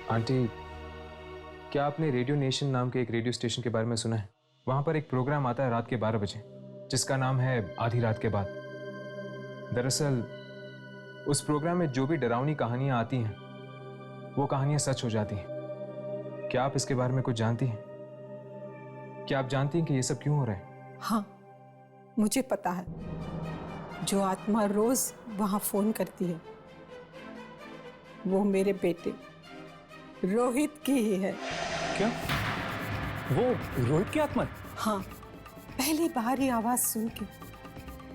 आंटी, क्या आपने रेडियो नेशन नाम के एक रेडियो स्टेशन के बारे में सुना है? वहाँ पर एक प्रोग्राम आता है रात के 12 बजे जिसका नाम है आधी रात के बाद। दरअसल उस प्रोग्राम में जो भी डरावनी कहानियां आती हैं वो कहानियां सच हो जाती हैं। क्या आप इसके बारे में कुछ जानती हैं? क्या आप जानती हैं कि ये सब क्यों हो रहा है? हाँ, मुझे पता है। जो आत्मा रोज वहां फोन करती है वो मेरे बेटे रोहित की ही है। क्या? वो रोहित की आत्मा? हाँ, पहली बार ये आवाज सुन के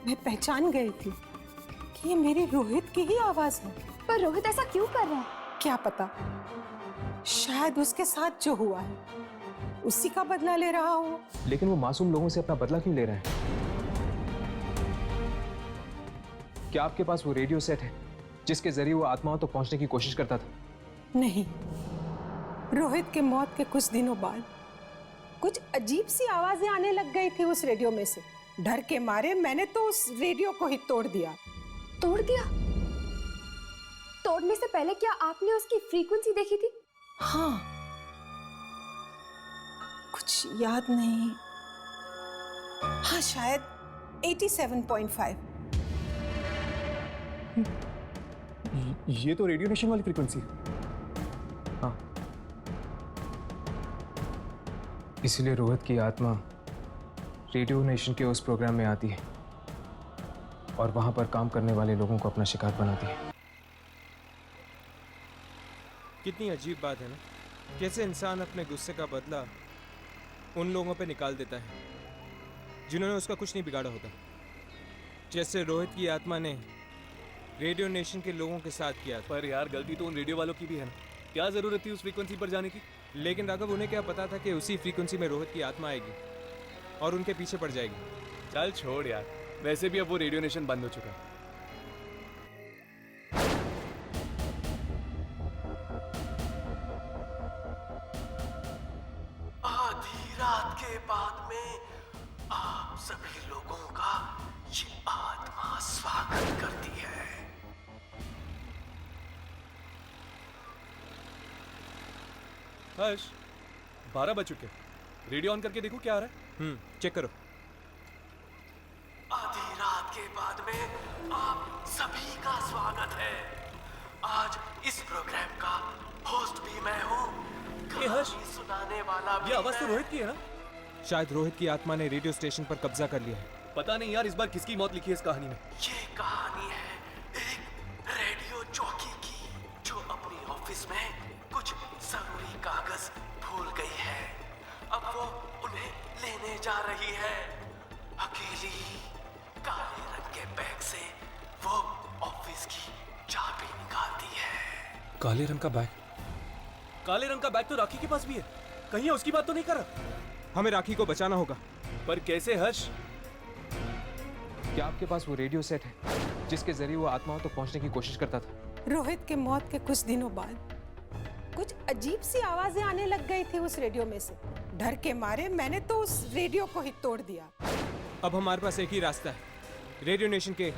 मैं पहचान गई थी कि ये मेरे रोहित की ही आवाज है। पर रोहित ऐसा क्यों कर रहा है? क्या पता, शायद उसके साथ जो हुआ है उसी का बदला ले रहा हो। लेकिन वो मासूम लोगों से अपना बदला क्यों ले रहे हैं? क्या आपके पास वो रेडियो सेट है जिसके जरिए वो आत्माओं तक पहुंचने की कोशिश करता था? नहीं, रोहित के मौत के कुछ दिनों बाद कुछ अजीब सी आवाजें आने लग गई थी उस रेडियो में से। डर के मारे मैंने तो उस रेडियो को ही तोड़ दिया। तोड़ दिया? तोड़ने से पहले क्या आपने उसकी फ्रीक्वेंसी देखी थी? हाँ, कुछ याद नहीं। हाँ, शायद 87.5। ये तो रेडियो नेशन वाली फ्रीक्वेंसी है। हाँ, इसीलिए रोहित की आत्मा रेडियो नेशन के उस प्रोग्राम में आती है और वहां पर काम करने वाले लोगों को अपना शिकार बनाती है। कितनी अजीब बात है ना, कैसे इंसान अपने गुस्से का बदला उन लोगों पे निकाल देता है जिन्होंने उसका कुछ नहीं बिगाड़ा होता। जैसे रोहित की आत्मा ने रेडियो नेशन के लोगों के साथ किया। पर यार, गलती तो उन रेडियो वालों की भी है ना। क्या जरूरत थी उस फ्रीक्वेंसी पर जाने की? लेकिन राघव, उन्हें क्या पता था कि उसी फ्रीक्वेंसी में रोहित की आत्मा आएगी और उनके पीछे पड़ जाएगी। चल छोड़ यार, वैसे भी अब वो रेडियो नेशन बंद हो चुका है। आधी रात के बाद में आप सभी लोगों का ये आत्मा स्वागत करती है। हर्ष, 12 बज चुके। रेडियो ऑन करके देखो क्या आ रहा है। चेक करो। आधी रात के बाद में आप सभी का स्वागत है। आज इस प्रोग्राम का होस्ट भी मैं हूँ, कहानी सुनाने वाला भी ये आवाज तो मैं। रोहित की है ना? शायद रोहित की आत्मा ने रेडियो स्टेशन पर कब्जा कर लिया है। पता नहीं यार, इस बार किसकी मौत लिखी है इस कहानी में। ये कहानी है एक रेडियो जॉकी की जो अपनी ऑफिस में कुछ जरूरी कागज भूल गई है। अब वो उन्हें लेने जा रही है। अकेली काले रंग के बैग से वो ऑफिस की चाबी निकालती है। काले रंग का बैग? काले रंग का बैग तो राखी के पास भी है। कहीं उसकी बात तो नहीं कर रहा? हमें राखी को बचाना होगा। पर कैसे हर्ष? क्या आपके पास वो रेडियो सेट है जिसके जरिए वो आत्माओं तक पहुंचने की कोशिश करता था? रोहित के मौत के कुछ दिनों बाद कुछ अजीब सी आवाजें आने लग गई थी उस रेडियो में से। डर के मारे मैंने तो उस रेडियो को ही तोड़ दिया। अब हमारे पास एक ही रास्ता है, रेडियो नेशन के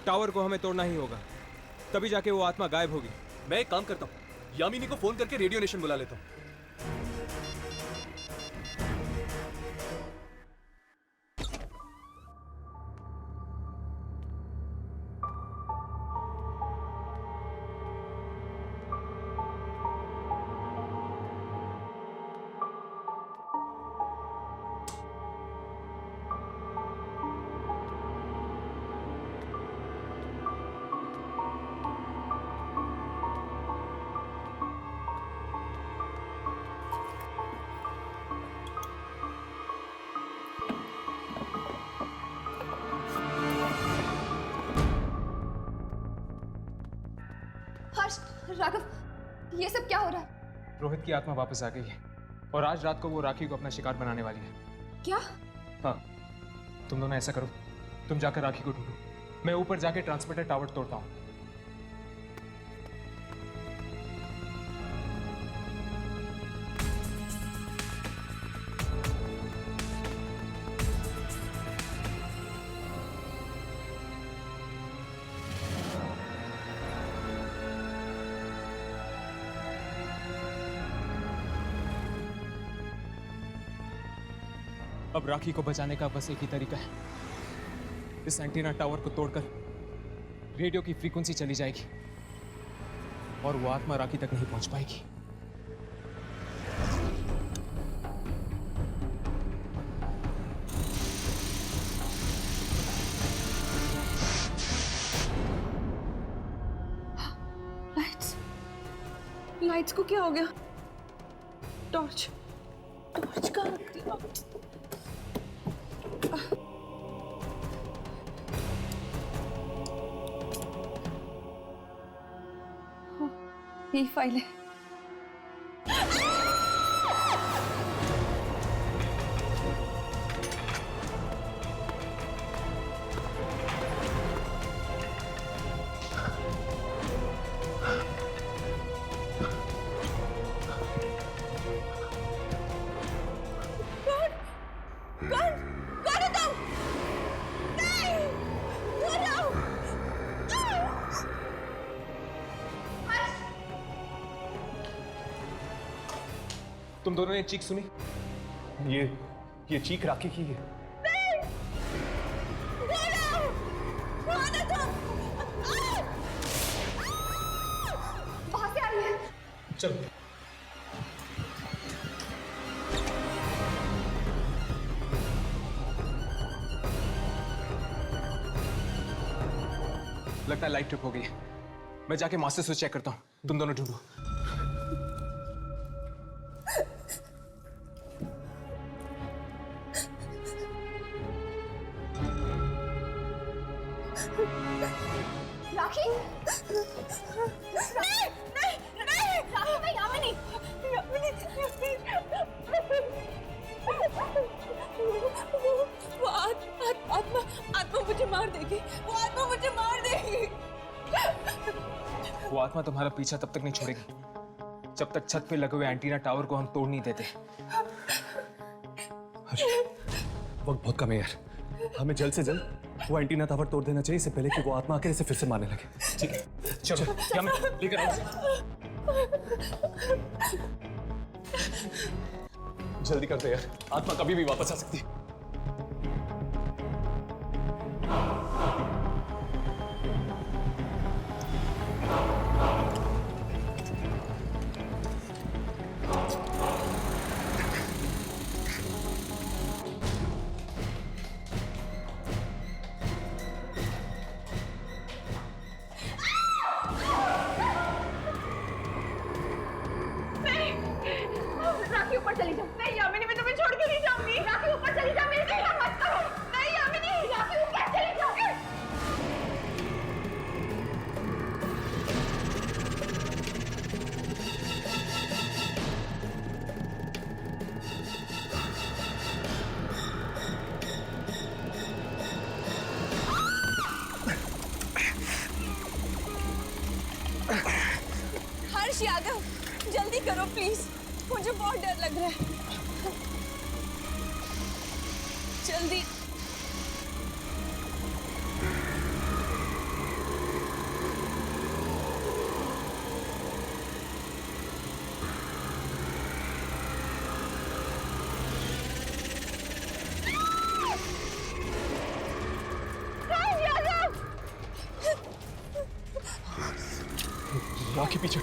टावर को हमें तोड़ना ही होगा, तभी जाके वो आत्मा गायब होगी। मैं एक काम करता हूँ, यामिनी को फोन करके रेडियो नेशन बुला लेता हूँ। हर्ष, राघव, ये सब क्या हो रहा है? रोहित की आत्मा वापस आ गई है और आज रात को वो राखी को अपना शिकार बनाने वाली है। क्या? हाँ, तुम दोनों ऐसा करो, तुम जाकर राखी को ढूंढो, मैं ऊपर जाके ट्रांसमिटर टावर तोड़ता हूँ। अब राखी को बचाने का बस एक ही तरीका है, इस एंटीना टावर को तोड़कर रेडियो की फ्रीक्वेंसी चली जाएगी और वो आत्मा राखी तक नहीं पहुंच पाएगी। लाइट्स को क्या हो गया? टॉर्च कहाँ रख दिया? यही फाइल है। तुम दोनों ने चीख सुनी? ये चीख राखी की है। वहां से आई है। चलो। लगता है लाइट ट्रिप हो गई है। मैं जाके मास्टर स्विच चेक करता हूँ, तुम दोनों ढूंढो। राखी? नहीं, राखी मैं यामिनी। वो आत्मा मुझे मार देगी। वो आत्मा मुझे मार देगी। वो आत्मा तुम्हारा पीछा तब तक नहीं छोड़ेगी जब तक छत पे लगे हुए एंटीना टावर को हम तोड़ नहीं देते। वक्त बहुत कम है यार, हमें जल्द से जल्द वो एंटीना टावर तोड़ देना चाहिए, इससे पहले कि वो आत्मा आकर इसे फिर से मारने लगे। ठीक है, चलो हम लेकर आओ। जल्दी करते यार, आत्मा कभी भी वापस आ सकती है। राखी ऊपर चली जाओ। नहीं यामिनी, मैं तुम्हें छोड़ के नहीं जाऊंगी। राखी ऊपर चली जाओ, मेरे साथ मत करो। नहीं यामिनी, राखी ऊपर चली जाओ। हर्ष यादव, जल्दी करो प्लीज, मुझे बहुत डर लग रहा है। जल्दी। राखी पीछे।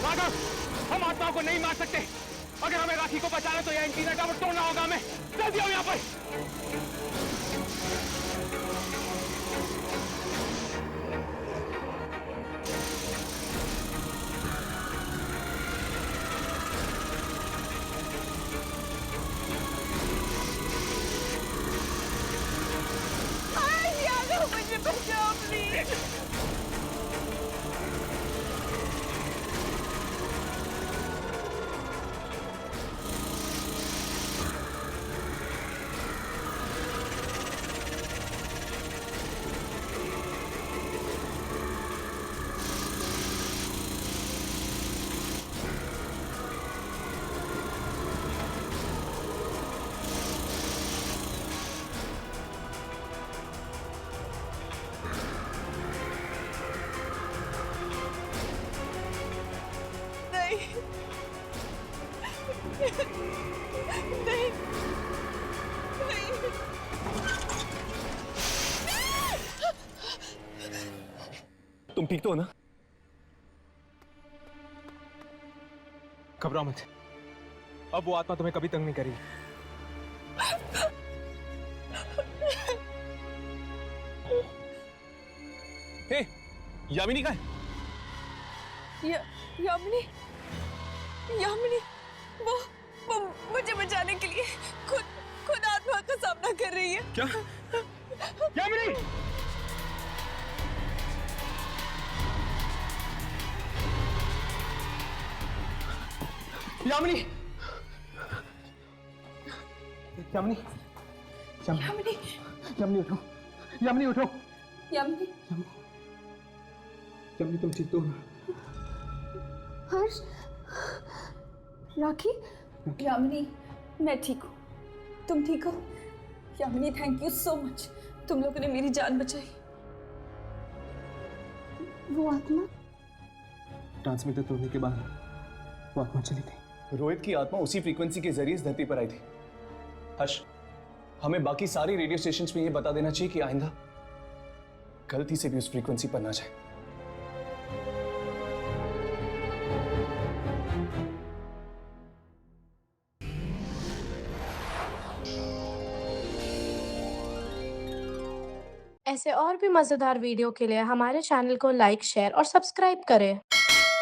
राघव, हम आत्माओं को नहीं मार सकते। अगर हमें राखी को बचाना तो यह एंटीना टावर तोड़ना होगा हमें। जल्दी आओ यहाँ पर। मुझे बचाओ प्लीज। नहीं तुम ठीक तो हो ना? घबराओ मत, अब वो आत्मा तुम्हें कभी तंग नहीं करेगी। हे, यामिनी कहाँ है? यामिनी यामिनी वो मुझे बचाने के लिए खुद आत्मा का सामना कर रही है। क्या? यामिनी! यामिनी! यामिनी! यामिनी! यामिनी उठो! यामिनी उठो! यामिनी! यामिनी तुम ठीक तो हो ना? हर्ष, राखी, यामिनी, मैं ठीक हूँ। तुम ठीक हो? Yamini, thank you so much. तुम लोगों ने मेरी जान बचाई। वो आत्मा? ट्रांसमीटर तोड़ने के बाद वो आत्मा चली गई। रोहित की आत्मा उसी फ्रीक्वेंसी के जरिए इस धरती पर आई थी। हर्ष, हमें बाकी सारी रेडियो स्टेशंस में ये बता देना चाहिए कि आइंदा गलती से भी उस फ्रीक्वेंसी पर ना जाए। ऐसे और भी मज़ेदार वीडियो के लिए हमारे चैनल को लाइक, शेयर और सब्सक्राइब करें।